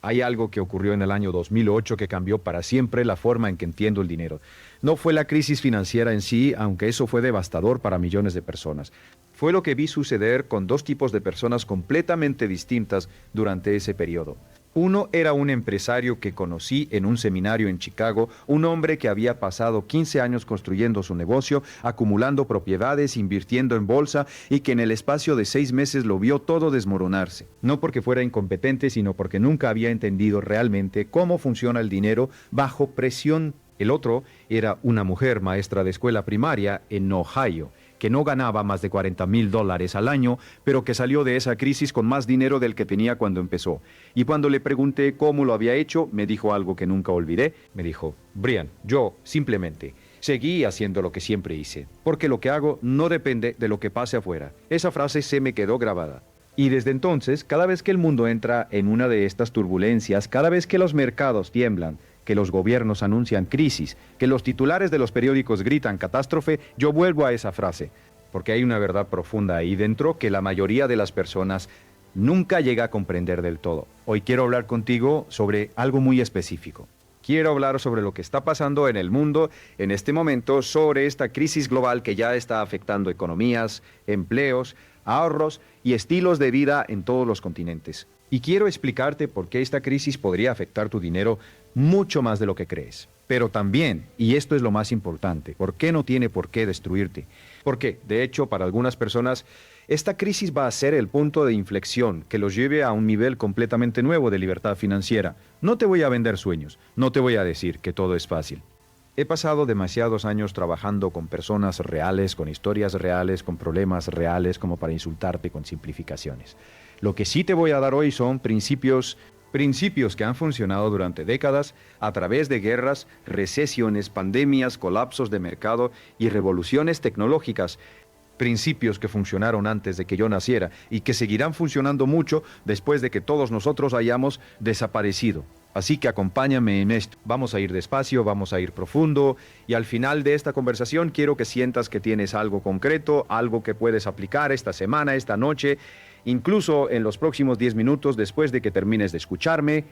Hay algo que ocurrió en el año 2008 que cambió para siempre la forma en que entiendo el dinero. No fue la crisis financiera en sí, aunque eso fue devastador para millones de personas. Fue lo que vi suceder con dos tipos de personas completamente distintas durante ese periodo. Uno era un empresario que conocí en un seminario en Chicago, un hombre que había pasado 15 años construyendo su negocio, acumulando propiedades, invirtiendo en bolsa y que en el espacio de 6 meses lo vio todo desmoronarse. No porque fuera incompetente, sino porque nunca había entendido realmente cómo funciona el dinero bajo presión. El otro era una mujer maestra de escuela primaria en Ohio, que no ganaba más de $40,000 al año, pero que salió de esa crisis con más dinero del que tenía cuando empezó. Y cuando le pregunté cómo lo había hecho, me dijo algo que nunca olvidé. Me dijo: Brian, yo simplemente seguí haciendo lo que siempre hice, porque lo que hago no depende de lo que pase afuera. Esa frase se me quedó grabada. Y desde entonces, cada vez que el mundo entra en una de estas turbulencias, cada vez que los mercados tiemblan, que los gobiernos anuncian crisis, que los titulares de los periódicos gritan catástrofe, yo vuelvo a esa frase, porque hay una verdad profunda ahí dentro que la mayoría de las personas nunca llega a comprender del todo. Hoy quiero hablar contigo sobre algo muy específico. Quiero hablar sobre lo que está pasando en el mundo en este momento, sobre esta crisis global que ya está afectando economías, empleos, ahorros y estilos de vida en todos los continentes. Y quiero explicarte por qué esta crisis podría afectar tu dinero mucho más de lo que crees. Pero también, y esto es lo más importante, ¿por qué no tiene por qué destruirte? Porque, de hecho, para algunas personas, esta crisis va a ser el punto de inflexión que los lleve a un nivel completamente nuevo de libertad financiera. No te voy a vender sueños, no te voy a decir que todo es fácil. He pasado demasiados años trabajando con personas reales, con historias reales, con problemas reales, como para insultarte con simplificaciones. Lo que sí te voy a dar hoy son principios que han funcionado durante décadas a través de guerras, recesiones, pandemias, colapsos de mercado y revoluciones tecnológicas. Principios que funcionaron antes de que yo naciera y que seguirán funcionando mucho después de que todos nosotros hayamos desaparecido. Así que acompáñame en esto. Vamos a ir despacio, vamos a ir profundo y al final de esta conversación quiero que sientas que tienes algo concreto, algo que puedes aplicar esta semana, esta noche, incluso en los próximos 10 minutos después de que termines de escucharme.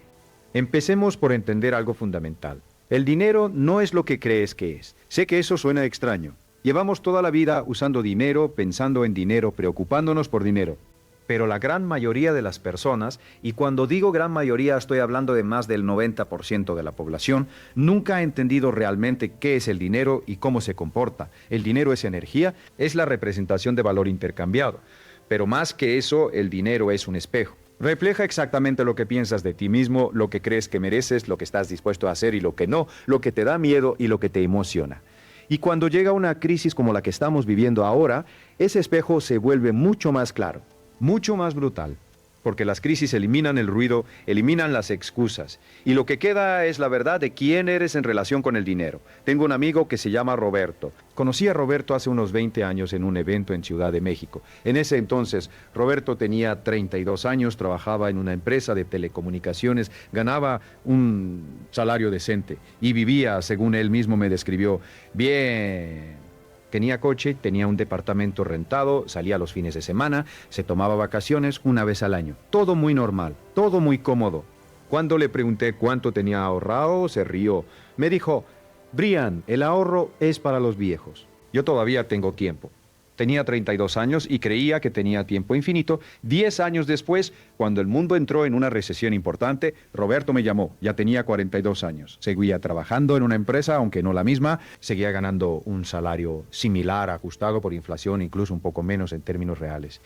Empecemos por entender algo fundamental. El dinero no es lo que crees que es. Sé que eso suena extraño. Llevamos toda la vida usando dinero, pensando en dinero, preocupándonos por dinero. Pero la gran mayoría de las personas, y cuando digo gran mayoría estoy hablando de más del 90% de la población, nunca ha entendido realmente qué es el dinero y cómo se comporta. El dinero es energía, es la representación de valor intercambiado. Pero más que eso, el dinero es un espejo. Refleja exactamente lo que piensas de ti mismo, lo que crees que mereces, lo que estás dispuesto a hacer y lo que no, lo que te da miedo y lo que te emociona. Y cuando llega una crisis como la que estamos viviendo ahora, ese espejo se vuelve mucho más claro, mucho más brutal, porque las crisis eliminan el ruido, eliminan las excusas, y lo que queda es la verdad de quién eres en relación con el dinero. Tengo un amigo que se llama Roberto. Conocí a Roberto hace unos 20 años en un evento en Ciudad de México. En ese entonces, Roberto tenía 32 años, trabajaba en una empresa de telecomunicaciones, ganaba un salario decente y vivía, según él mismo me describió, bien. Tenía coche, tenía un departamento rentado, salía los fines de semana, se tomaba vacaciones una vez al año. Todo muy normal, todo muy cómodo. Cuando le pregunté cuánto tenía ahorrado, se rió. Me dijo: Brian, el ahorro es para los viejos. Yo todavía tengo tiempo. Tenía 32 años y creía que tenía tiempo infinito. 10 años después, cuando el mundo entró en una recesión importante, Roberto me llamó. Ya tenía 42 años. Seguía trabajando en una empresa, aunque no la misma. Seguía ganando un salario similar, ajustado por inflación, incluso un poco menos en términos reales.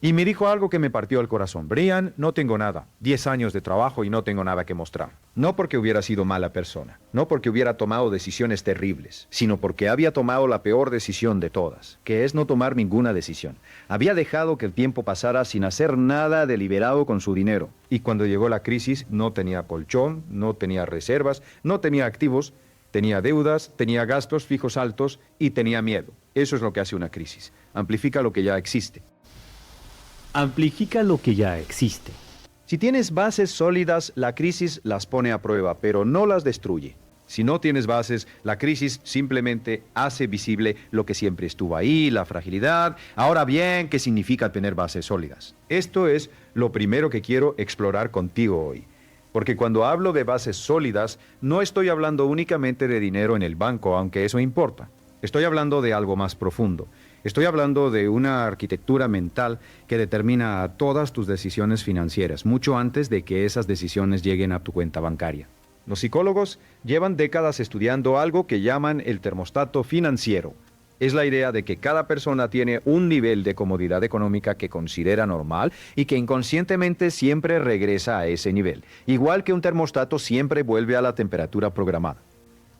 Y me dijo algo que me partió el corazón. Brian, no tengo nada. 10 años de trabajo y no tengo nada que mostrar. No porque hubiera sido mala persona, no porque hubiera tomado decisiones terribles, sino porque había tomado la peor decisión de todas, que es no tomar ninguna decisión. Había dejado que el tiempo pasara sin hacer nada deliberado con su dinero. Y cuando llegó la crisis, no tenía colchón, no tenía reservas, no tenía activos, tenía deudas, tenía gastos fijos altos y tenía miedo. Eso es lo que hace una crisis. Amplifica lo que ya existe. Amplifica lo que ya existe. Si tienes bases sólidas, la crisis las pone a prueba, pero no las destruye. Si no tienes bases, la crisis simplemente hace visible lo que siempre estuvo ahí, la fragilidad. Ahora bien, ¿qué significa tener bases sólidas? Esto es lo primero que quiero explorar contigo hoy. Porque cuando hablo de bases sólidas, no estoy hablando únicamente de dinero en el banco, aunque eso importa. Estoy hablando de algo más profundo. Estoy hablando de una arquitectura mental que determina todas tus decisiones financieras, mucho antes de que esas decisiones lleguen a tu cuenta bancaria. Los psicólogos llevan décadas estudiando algo que llaman el termostato financiero. Es la idea de que cada persona tiene un nivel de comodidad económica que considera normal y que inconscientemente siempre regresa a ese nivel, igual que un termostato siempre vuelve a la temperatura programada.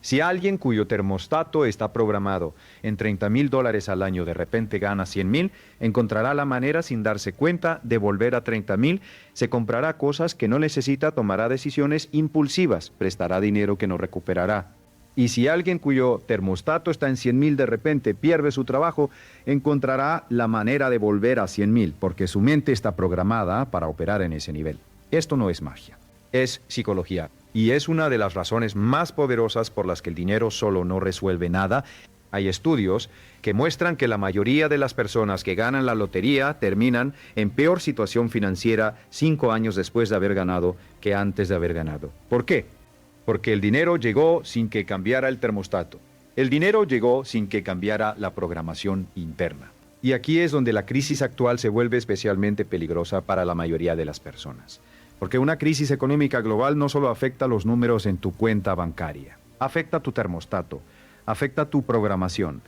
Si alguien cuyo termostato está programado en $30,000 al año de repente gana 100,000, encontrará la manera sin darse cuenta de volver a 30,000, se comprará cosas que no necesita, tomará decisiones impulsivas, prestará dinero que no recuperará. Y si alguien cuyo termostato está en 100,000 de repente pierde su trabajo, encontrará la manera de volver a 100,000, porque su mente está programada para operar en ese nivel. Esto no es magia, es psicología. Y es una de las razones más poderosas por las que el dinero solo no resuelve nada. Hay estudios que muestran que la mayoría de las personas que ganan la lotería terminan en peor situación financiera 5 años después de haber ganado que antes de haber ganado. ¿Por qué? Porque el dinero llegó sin que cambiara el termostato. El dinero llegó sin que cambiara la programación interna. Y aquí es donde la crisis actual se vuelve especialmente peligrosa para la mayoría de las personas. Porque una crisis económica global no solo afecta los números en tu cuenta bancaria, afecta tu termostato, afecta tu programación,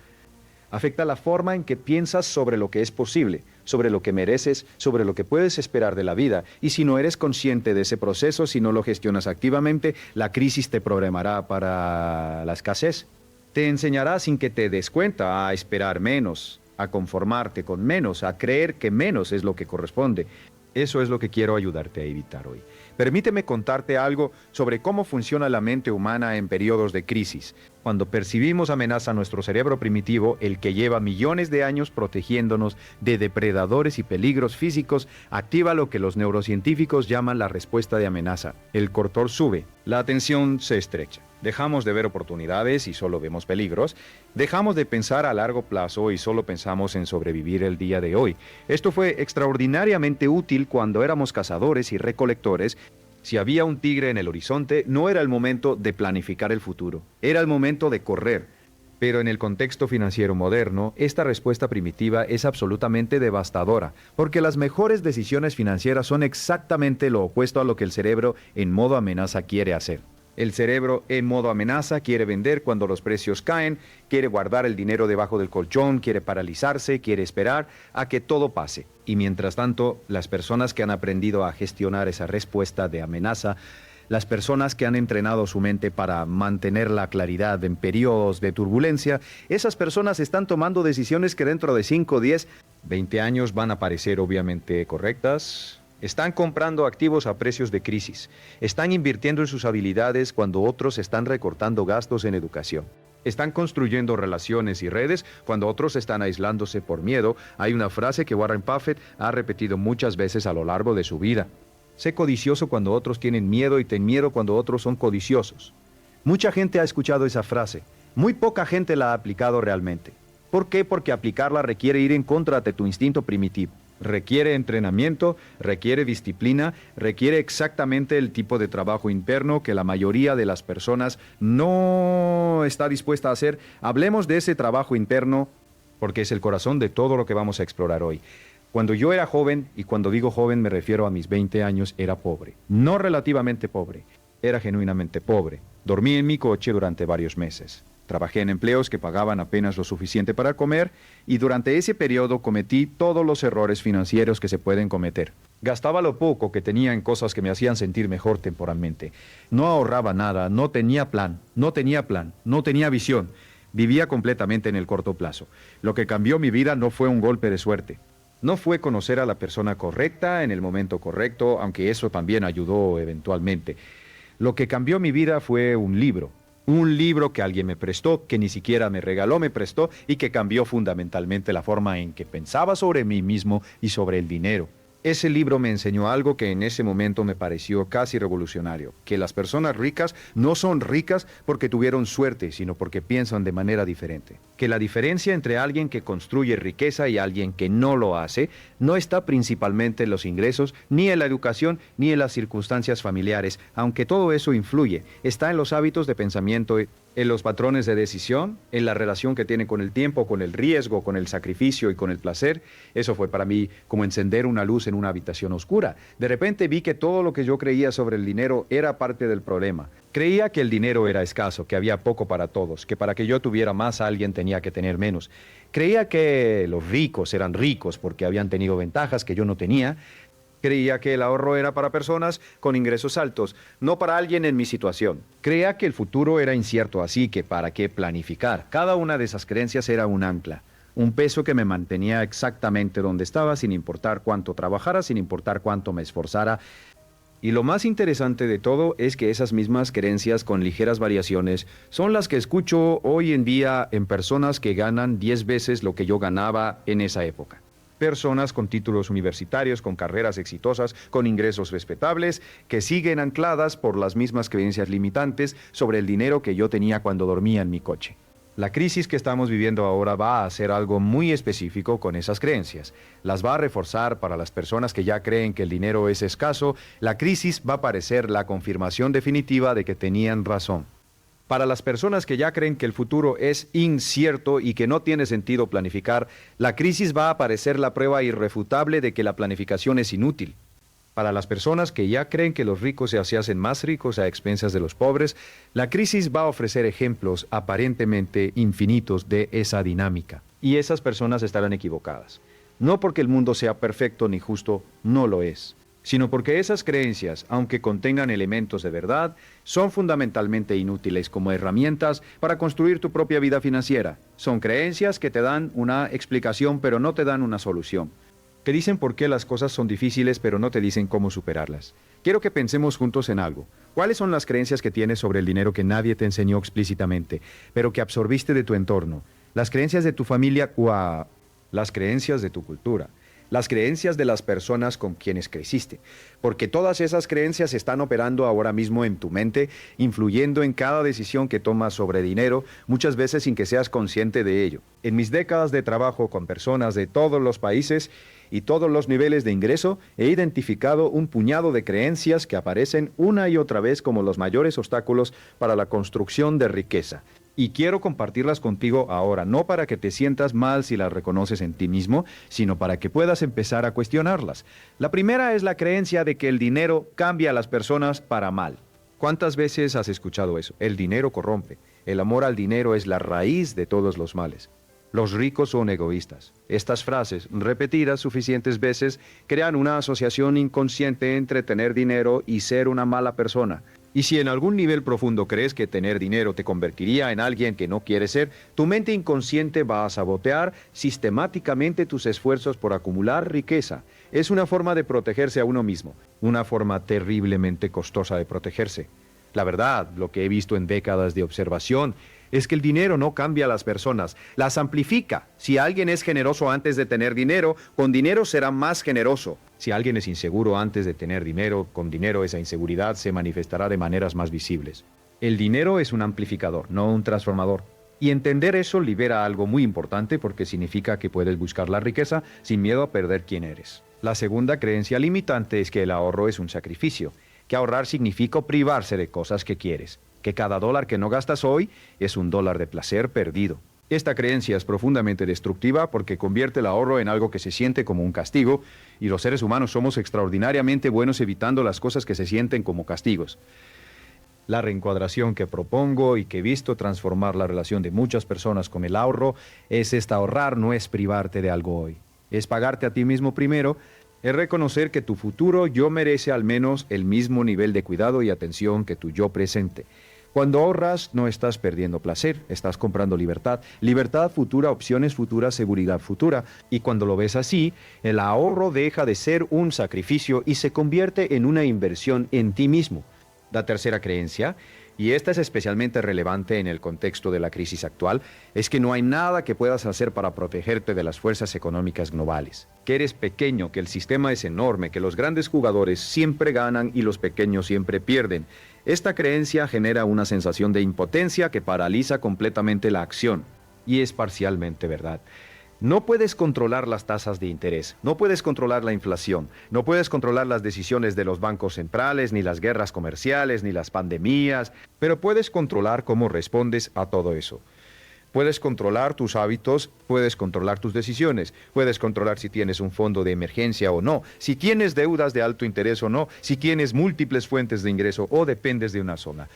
afecta la forma en que piensas sobre lo que es posible, sobre lo que mereces, sobre lo que puedes esperar de la vida. Y si no eres consciente de ese proceso, si no lo gestionas activamente, la crisis te programará para la escasez. Te enseñará sin que te des cuenta a esperar menos, a conformarte con menos, a creer que menos es lo que corresponde. Eso es lo que quiero ayudarte a evitar hoy. Permíteme contarte algo sobre cómo funciona la mente humana en periodos de crisis. Cuando percibimos amenaza a nuestro cerebro primitivo, el que lleva millones de años protegiéndonos de depredadores y peligros físicos, activa lo que los neurocientíficos llaman la respuesta de amenaza. El cortisol sube, la atención se estrecha. Dejamos de ver oportunidades y solo vemos peligros. Dejamos de pensar a largo plazo y solo pensamos en sobrevivir el día de hoy. Esto fue extraordinariamente útil cuando éramos cazadores y recolectores. Si había un tigre en el horizonte, no era el momento de planificar el futuro, era el momento de correr. Pero en el contexto financiero moderno, esta respuesta primitiva es absolutamente devastadora, porque las mejores decisiones financieras son exactamente lo opuesto a lo que el cerebro en modo amenaza quiere hacer. El cerebro en modo amenaza quiere vender cuando los precios caen, quiere guardar el dinero debajo del colchón, quiere paralizarse, quiere esperar a que todo pase. Y mientras tanto, las personas que han aprendido a gestionar esa respuesta de amenaza, las personas que han entrenado su mente para mantener la claridad en periodos de turbulencia, esas personas están tomando decisiones que dentro de 5, 10, 20 años van a parecer obviamente correctas. Están comprando activos a precios de crisis. Están invirtiendo en sus habilidades cuando otros están recortando gastos en educación. Están construyendo relaciones y redes cuando otros están aislándose por miedo. Hay una frase que Warren Buffett ha repetido muchas veces a lo largo de su vida. Sé codicioso cuando otros tienen miedo y ten miedo cuando otros son codiciosos. Mucha gente ha escuchado esa frase. Muy poca gente la ha aplicado realmente. ¿Por qué? Porque aplicarla requiere ir en contra de tu instinto primitivo. Requiere entrenamiento, requiere disciplina, requiere exactamente el tipo de trabajo interno que la mayoría de las personas no está dispuesta a hacer. Hablemos de ese trabajo interno porque es el corazón de todo lo que vamos a explorar hoy. Cuando yo era joven, y cuando digo joven me refiero a mis 20 años, era pobre. No relativamente pobre, era genuinamente pobre. Dormí en mi coche durante varios meses. Trabajé en empleos que pagaban apenas lo suficiente para comer y durante ese periodo cometí todos los errores financieros que se pueden cometer. Gastaba lo poco que tenía en cosas que me hacían sentir mejor temporalmente. No ahorraba nada, no tenía plan, no tenía visión. Vivía completamente en el corto plazo. Lo que cambió mi vida no fue un golpe de suerte. No fue conocer a la persona correcta en el momento correcto, aunque eso también ayudó eventualmente. Lo que cambió mi vida fue un libro. Un libro que alguien me prestó, que ni siquiera me regaló, me prestó y que cambió fundamentalmente la forma en que pensaba sobre mí mismo y sobre el dinero. Ese libro me enseñó algo que en ese momento me pareció casi revolucionario, que las personas ricas no son ricas porque tuvieron suerte, sino porque piensan de manera diferente. Que la diferencia entre alguien que construye riqueza y alguien que no lo hace no está principalmente en los ingresos, ni en la educación, ni en las circunstancias familiares, aunque todo eso influye. Está en los hábitos de pensamiento, en los patrones de decisión, en la relación que tienen con el tiempo, con el riesgo, con el sacrificio y con el placer. Eso fue para mí como encender una luz en una habitación oscura. De repente vi que todo lo que yo creía sobre el dinero era parte del problema. Creía que el dinero era escaso, que había poco para todos, que para que yo tuviera más alguien tenía que tener menos. Creía que los ricos eran ricos porque habían tenido ventajas que yo no tenía. Creía que el ahorro era para personas con ingresos altos, no para alguien en mi situación. Creía que el futuro era incierto, así que para qué planificar. Cada una de esas creencias era un ancla, un peso que me mantenía exactamente donde estaba, sin importar cuánto trabajara, sin importar cuánto me esforzara. Y lo más interesante de todo es que esas mismas creencias con ligeras variaciones son las que escucho hoy en día en personas que ganan 10 veces lo que yo ganaba en esa época. Personas con títulos universitarios, con carreras exitosas, con ingresos respetables, que siguen ancladas por las mismas creencias limitantes sobre el dinero que yo tenía cuando dormía en mi coche. La crisis que estamos viviendo ahora va a hacer algo muy específico con esas creencias. Las va a reforzar para las personas que ya creen que el dinero es escaso. La crisis va a parecer la confirmación definitiva de que tenían razón. Para las personas que ya creen que el futuro es incierto y que no tiene sentido planificar, la crisis va a parecer la prueba irrefutable de que la planificación es inútil. Para las personas que ya creen que los ricos se hacen más ricos a expensas de los pobres, la crisis va a ofrecer ejemplos aparentemente infinitos de esa dinámica. Y esas personas estarán equivocadas. No porque el mundo sea perfecto ni justo, no lo es, sino porque esas creencias, aunque contengan elementos de verdad, son fundamentalmente inútiles como herramientas para construir tu propia vida financiera. Son creencias que te dan una explicación pero no te dan una solución. Te dicen por qué las cosas son difíciles pero no te dicen cómo superarlas. Quiero que pensemos juntos en algo. ¿Cuáles son las creencias que tienes sobre el dinero que nadie te enseñó explícitamente, pero que absorbiste de tu entorno? Las creencias de tu familia o las creencias de tu cultura. Las creencias de las personas con quienes creciste, porque todas esas creencias están operando ahora mismo en tu mente, influyendo en cada decisión que tomas sobre dinero, muchas veces sin que seas consciente de ello. En mis décadas de trabajo con personas de todos los países y todos los niveles de ingreso, he identificado un puñado de creencias que aparecen una y otra vez como los mayores obstáculos para la construcción de riqueza. Y quiero compartirlas contigo ahora, no para que te sientas mal si las reconoces en ti mismo, sino para que puedas empezar a cuestionarlas. La primera es la creencia de que el dinero cambia a las personas para mal. ¿Cuántas veces has escuchado eso? El dinero corrompe. El amor al dinero es la raíz de todos los males. Los ricos son egoístas. Estas frases, repetidas suficientes veces, crean una asociación inconsciente entre tener dinero y ser una mala persona. Y si en algún nivel profundo crees que tener dinero te convertiría en alguien que no quieres ser, tu mente inconsciente va a sabotear sistemáticamente tus esfuerzos por acumular riqueza. Es una forma de protegerse a uno mismo, una forma terriblemente costosa de protegerse. La verdad, lo que he visto en décadas de observación, es que el dinero no cambia a las personas, las amplifica. Si alguien es generoso antes de tener dinero, con dinero será más generoso. Si alguien es inseguro antes de tener dinero, con dinero esa inseguridad se manifestará de maneras más visibles. El dinero es un amplificador, no un transformador. Y entender eso libera algo muy importante porque significa que puedes buscar la riqueza sin miedo a perder quién eres. La segunda creencia limitante es que el ahorro es un sacrificio, que ahorrar significa privarse de cosas que quieres, que cada dólar que no gastas hoy es un dólar de placer perdido. Esta creencia es profundamente destructiva porque convierte el ahorro en algo que se siente como un castigo, y los seres humanos somos extraordinariamente buenos evitando las cosas que se sienten como castigos. La reencuadración que propongo y que he visto transformar la relación de muchas personas con el ahorro es esta: ahorrar no es privarte de algo hoy, es pagarte a ti mismo primero, es reconocer que tu futuro yo merece al menos el mismo nivel de cuidado y atención que tu yo presente. Cuando ahorras, no estás perdiendo placer, estás comprando libertad. Libertad futura, opciones futuras, seguridad futura. Y cuando lo ves así, el ahorro deja de ser un sacrificio y se convierte en una inversión en ti mismo. La tercera creencia y esta es especialmente relevante en el contexto de la crisis actual, es que no hay nada que puedas hacer para protegerte de las fuerzas económicas globales. Que eres pequeño, que el sistema es enorme, que los grandes jugadores siempre ganan y los pequeños siempre pierden. Esta creencia genera una sensación de impotencia que paraliza completamente la acción. Y es parcialmente verdad. No puedes controlar las tasas de interés, no puedes controlar la inflación, no puedes controlar las decisiones de los bancos centrales, ni las guerras comerciales, ni las pandemias, pero puedes controlar cómo respondes a todo eso. Puedes controlar tus hábitos, puedes controlar tus decisiones, puedes controlar si tienes un fondo de emergencia o no, si tienes deudas de alto interés o no, si tienes múltiples fuentes de ingreso o dependes de una sola.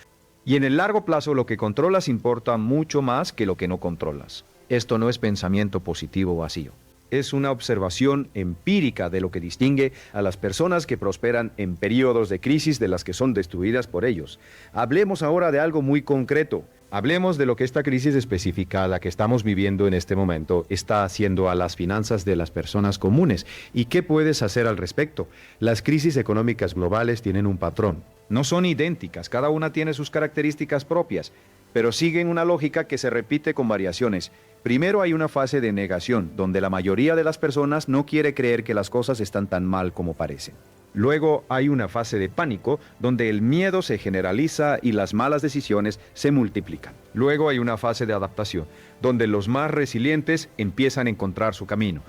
Y en el largo plazo lo que controlas importa mucho más que lo que no controlas. Esto no es pensamiento positivo vacío. Es una observación empírica de lo que distingue a las personas que prosperan en periodos de crisis de las que son destruidas por ellos. Hablemos ahora de algo muy concreto. Hablemos de lo que esta crisis específica, la que estamos viviendo en este momento, está haciendo a las finanzas de las personas comunes. ¿Y qué puedes hacer al respecto? Las crisis económicas globales tienen un patrón. No son idénticas, cada una tiene sus características propias, pero siguen una lógica que se repite con variaciones. Primero hay una fase de negación, donde la mayoría de las personas no quiere creer que las cosas están tan mal como parecen. Luego hay una fase de pánico, donde el miedo se generaliza y las malas decisiones se multiplican. Luego hay una fase de adaptación, donde los más resilientes empiezan a encontrar su camino.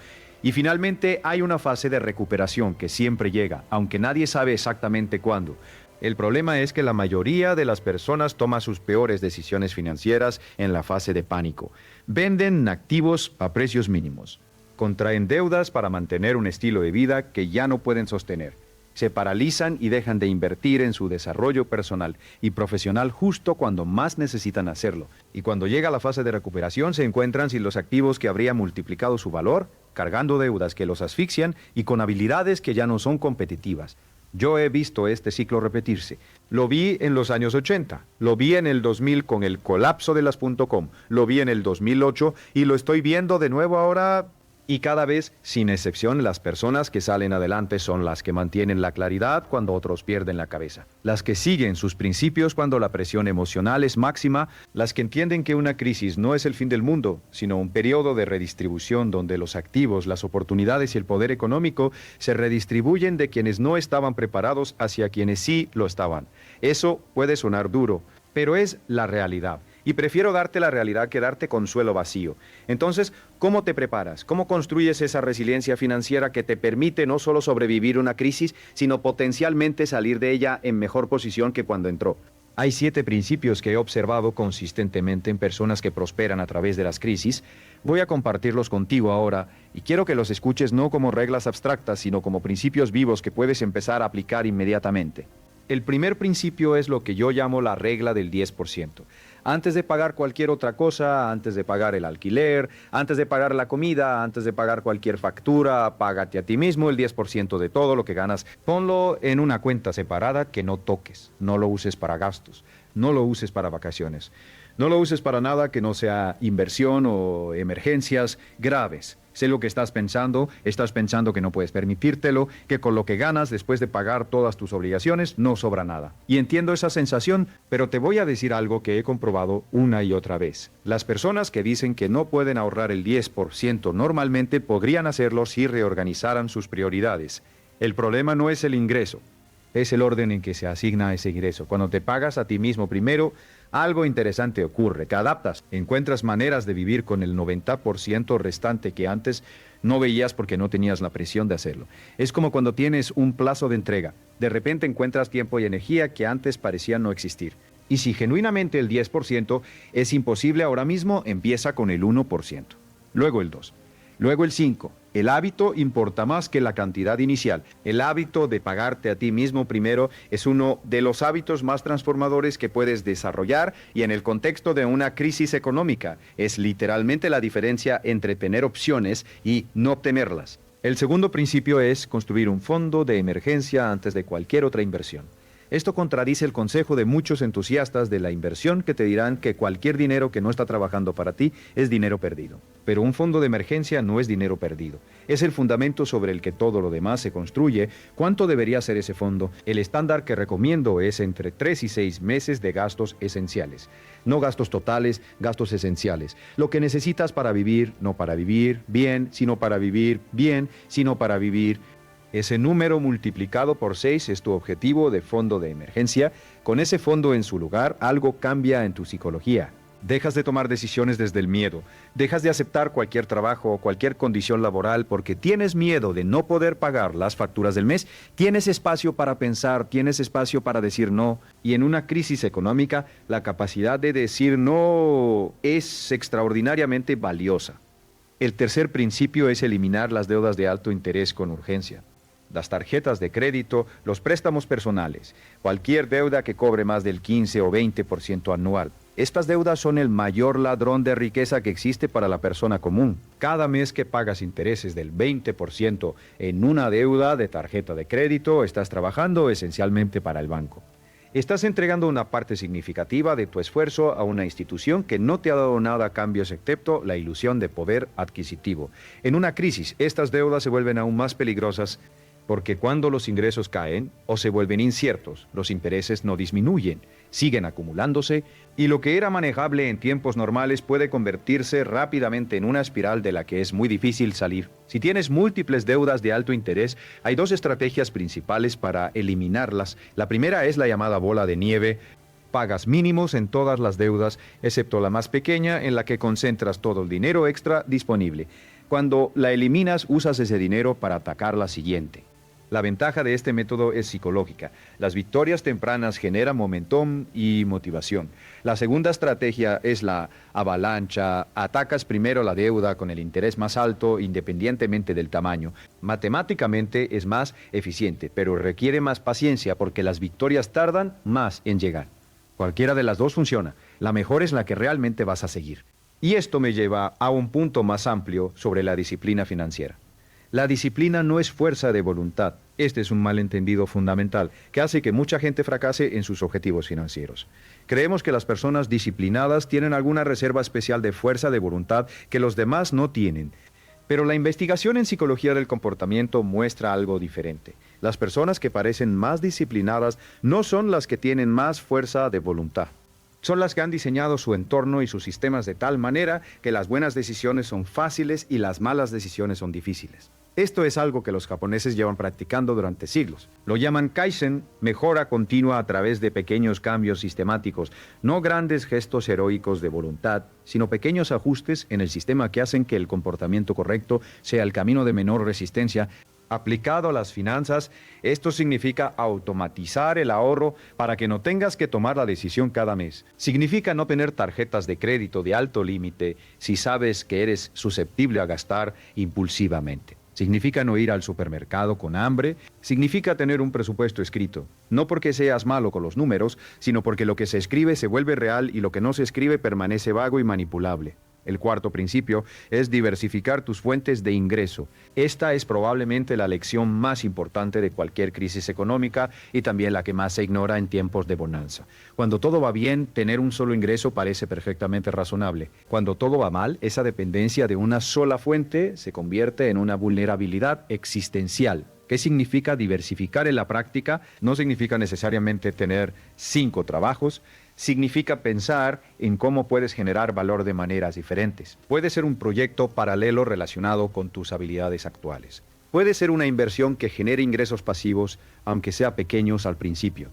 Y finalmente hay una fase de recuperación que siempre llega, aunque nadie sabe exactamente cuándo. El problema es que la mayoría de las personas toma sus peores decisiones financieras en la fase de pánico. Venden activos a precios mínimos. Contraen deudas para mantener un estilo de vida que ya no pueden sostener. Se paralizan y dejan de invertir en su desarrollo personal y profesional justo cuando más necesitan hacerlo. Y cuando llega la fase de recuperación se encuentran sin los activos que habrían multiplicado su valor, cargando deudas que los asfixian y con habilidades que ya no son competitivas. Yo he visto este ciclo repetirse. Lo vi en los años 80, lo vi en el 2000 con el colapso de las .com, lo vi en el 2008 y lo estoy viendo de nuevo ahora. Y cada vez, sin excepción, las personas que salen adelante son las que mantienen la claridad cuando otros pierden la cabeza. Las que siguen sus principios cuando la presión emocional es máxima, las que entienden que una crisis no es el fin del mundo, sino un periodo de redistribución donde los activos, las oportunidades y el poder económico se redistribuyen de quienes no estaban preparados hacia quienes sí lo estaban. Eso puede sonar duro, pero es la realidad. Y prefiero darte la realidad que darte consuelo vacío. Entonces, ¿cómo te preparas? ¿Cómo construyes esa resiliencia financiera que te permite no solo sobrevivir una crisis, sino potencialmente salir de ella en mejor posición que cuando entró? Hay 7 principios que he observado consistentemente en personas que prosperan a través de las crisis. Voy a compartirlos contigo ahora y quiero que los escuches no como reglas abstractas, sino como principios vivos que puedes empezar a aplicar inmediatamente. El primer principio es lo que yo llamo la regla del 10%. Antes de pagar cualquier otra cosa, antes de pagar el alquiler, antes de pagar la comida, antes de pagar cualquier factura, págate a ti mismo el 10% de todo lo que ganas. Ponlo en una cuenta separada que no toques, no lo uses para gastos, no lo uses para vacaciones, no lo uses para nada que no sea inversión o emergencias graves. Sé lo que estás pensando que no puedes permitírtelo, que con lo que ganas después de pagar todas tus obligaciones no sobra nada. Y entiendo esa sensación, pero te voy a decir algo que he comprobado una y otra vez. Las personas que dicen que no pueden ahorrar el 10% normalmente podrían hacerlo si reorganizaran sus prioridades. El problema no es el ingreso, es el orden en que se asigna ese ingreso. Cuando te pagas a ti mismo primero, algo interesante ocurre, te adaptas, encuentras maneras de vivir con el 90% restante que antes no veías porque no tenías la presión de hacerlo. Es como cuando tienes un plazo de entrega, de repente encuentras tiempo y energía que antes parecían no existir. Y si genuinamente el 10% es imposible ahora mismo, empieza con el 1%, luego el 2%. Luego el 5. El hábito importa más que la cantidad inicial. El hábito de pagarte a ti mismo primero es uno de los hábitos más transformadores que puedes desarrollar y en el contexto de una crisis económica es literalmente la diferencia entre tener opciones y no obtenerlas. El segundo principio es construir un fondo de emergencia antes de cualquier otra inversión. Esto contradice el consejo de muchos entusiastas de la inversión que te dirán que cualquier dinero que no está trabajando para ti es dinero perdido. Pero un fondo de emergencia no es dinero perdido. Es el fundamento sobre el que todo lo demás se construye. ¿Cuánto debería ser ese fondo? El estándar que recomiendo es entre 3 y 6 meses de gastos esenciales. No gastos totales, gastos esenciales. Lo que necesitas para vivir, no para vivir bien, sino para vivir bien, sino para vivir. Ese número multiplicado por 6 es tu objetivo de fondo de emergencia. Con ese fondo en su lugar, algo cambia en tu psicología. Dejas de tomar decisiones desde el miedo. Dejas de aceptar cualquier trabajo o cualquier condición laboral porque tienes miedo de no poder pagar las facturas del mes. Tienes espacio para pensar, tienes espacio para decir no. Y en una crisis económica, la capacidad de decir no es extraordinariamente valiosa. El tercer principio es eliminar las deudas de alto interés con urgencia. Las tarjetas de crédito, los préstamos personales, cualquier deuda que cobre más del 15 o 20% anual. Estas deudas son el mayor ladrón de riqueza que existe para la persona común. Cada mes que pagas intereses del 20% en una deuda de tarjeta de crédito, estás trabajando esencialmente para el banco. Estás entregando una parte significativa de tu esfuerzo a una institución que no te ha dado nada a cambio excepto la ilusión de poder adquisitivo. En una crisis, estas deudas se vuelven aún más peligrosas porque cuando los ingresos caen o se vuelven inciertos, los intereses no disminuyen, siguen acumulándose y lo que era manejable en tiempos normales puede convertirse rápidamente en una espiral de la que es muy difícil salir. Si tienes múltiples deudas de alto interés, hay dos estrategias principales para eliminarlas. La primera es la llamada bola de nieve. Pagas mínimos en todas las deudas, excepto la más pequeña en la que concentras todo el dinero extra disponible. Cuando la eliminas, usas ese dinero para atacar la siguiente. La ventaja de este método es psicológica. Las victorias tempranas generan momentum y motivación. La segunda estrategia es la avalancha. Atacas primero la deuda con el interés más alto independientemente del tamaño. Matemáticamente es más eficiente, pero requiere más paciencia porque las victorias tardan más en llegar. Cualquiera de las dos funciona. La mejor es la que realmente vas a seguir. Y esto me lleva a un punto más amplio sobre la disciplina financiera. La disciplina no es fuerza de voluntad. Este es un malentendido fundamental que hace que mucha gente fracase en sus objetivos financieros. Creemos que las personas disciplinadas tienen alguna reserva especial de fuerza de voluntad que los demás no tienen. Pero la investigación en psicología del comportamiento muestra algo diferente. Las personas que parecen más disciplinadas no son las que tienen más fuerza de voluntad. Son las que han diseñado su entorno y sus sistemas de tal manera que las buenas decisiones son fáciles y las malas decisiones son difíciles. Esto es algo que los japoneses llevan practicando durante siglos. Lo llaman Kaizen, mejora continua a través de pequeños cambios sistemáticos, no grandes gestos heroicos de voluntad, sino pequeños ajustes en el sistema que hacen que el comportamiento correcto sea el camino de menor resistencia. Aplicado a las finanzas, esto significa automatizar el ahorro para que no tengas que tomar la decisión cada mes. Significa no tener tarjetas de crédito de alto límite si sabes que eres susceptible a gastar impulsivamente. Significa no ir al supermercado con hambre. Significa tener un presupuesto escrito. No porque seas malo con los números, sino porque lo que se escribe se vuelve real y lo que no se escribe permanece vago y manipulable. El cuarto principio es diversificar tus fuentes de ingreso. Esta es probablemente la lección más importante de cualquier crisis económica y también la que más se ignora en tiempos de bonanza. Cuando todo va bien, tener un solo ingreso parece perfectamente razonable. Cuando todo va mal, esa dependencia de una sola fuente se convierte en una vulnerabilidad existencial. ¿Qué significa diversificar en la práctica? No significa necesariamente tener 5 trabajos. Significa pensar en cómo puedes generar valor de maneras diferentes. Puede ser un proyecto paralelo relacionado con tus habilidades actuales. Puede ser una inversión que genere ingresos pasivos, aunque sea pequeños al principio.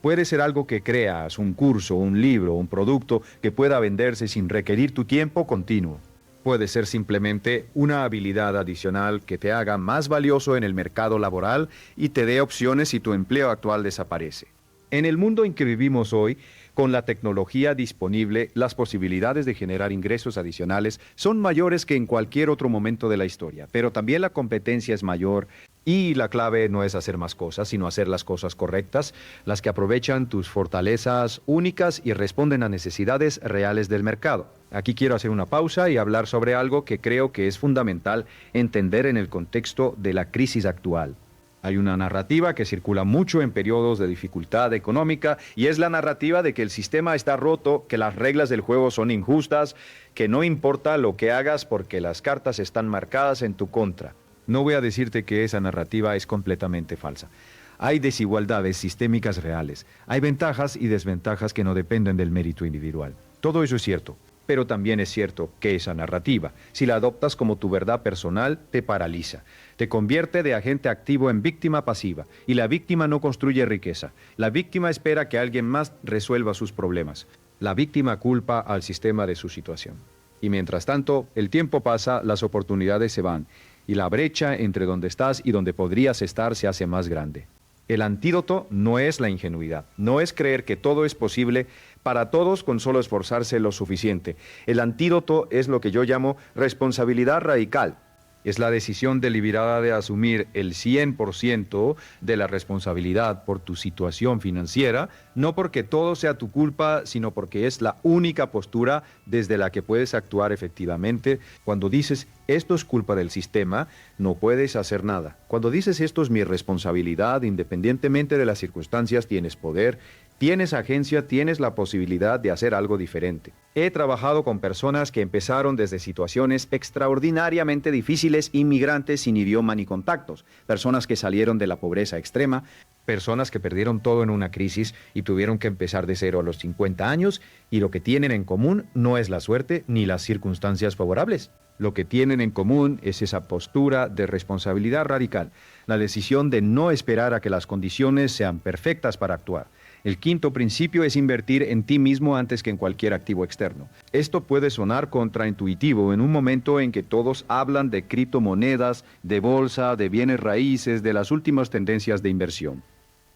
Puede ser algo que creas, un curso, un libro, un producto que pueda venderse sin requerir tu tiempo continuo. Puede ser simplemente una habilidad adicional que te haga más valioso en el mercado laboral y te dé opciones si tu empleo actual desaparece. En el mundo en que vivimos hoy, con la tecnología disponible, las posibilidades de generar ingresos adicionales son mayores que en cualquier otro momento de la historia, pero también la competencia es mayor y la clave no es hacer más cosas, sino hacer las cosas correctas, las que aprovechan tus fortalezas únicas y responden a necesidades reales del mercado. Aquí quiero hacer una pausa y hablar sobre algo que creo que es fundamental entender en el contexto de la crisis actual. Hay una narrativa que circula mucho en periodos de dificultad económica y es la narrativa de que el sistema está roto, que las reglas del juego son injustas, que no importa lo que hagas porque las cartas están marcadas en tu contra. No voy a decirte que esa narrativa es completamente falsa. Hay desigualdades sistémicas reales, hay ventajas y desventajas que no dependen del mérito individual. Todo eso es cierto, pero también es cierto que esa narrativa, si la adoptas como tu verdad personal, te paraliza. Te convierte de agente activo en víctima pasiva, y la víctima no construye riqueza. La víctima espera que alguien más resuelva sus problemas. La víctima culpa al sistema de su situación. Y mientras tanto, el tiempo pasa, las oportunidades se van, y la brecha entre donde estás y donde podrías estar se hace más grande. El antídoto no es la ingenuidad, no es creer que todo es posible para todos con solo esforzarse lo suficiente. El antídoto es lo que yo llamo responsabilidad radical. Es la decisión deliberada de asumir el 100% de la responsabilidad por tu situación financiera, no porque todo sea tu culpa, sino porque es la única postura desde la que puedes actuar efectivamente. Cuando dices, esto es culpa del sistema, no puedes hacer nada. Cuando dices, esto es mi responsabilidad, independientemente de las circunstancias, tienes poder, tienes agencia, tienes la posibilidad de hacer algo diferente. He trabajado con personas que empezaron desde situaciones extraordinariamente difíciles, inmigrantes sin idioma ni contactos, personas que salieron de la pobreza extrema, personas que perdieron todo en una crisis y tuvieron que empezar de cero a los 50 años, y lo que tienen en común no es la suerte ni las circunstancias favorables. Lo que tienen en común es esa postura de responsabilidad radical, la decisión de no esperar a que las condiciones sean perfectas para actuar. El quinto principio es invertir en ti mismo antes que en cualquier activo externo. Esto puede sonar contraintuitivo en un momento en que todos hablan de criptomonedas, de bolsa, de bienes raíces, de las últimas tendencias de inversión.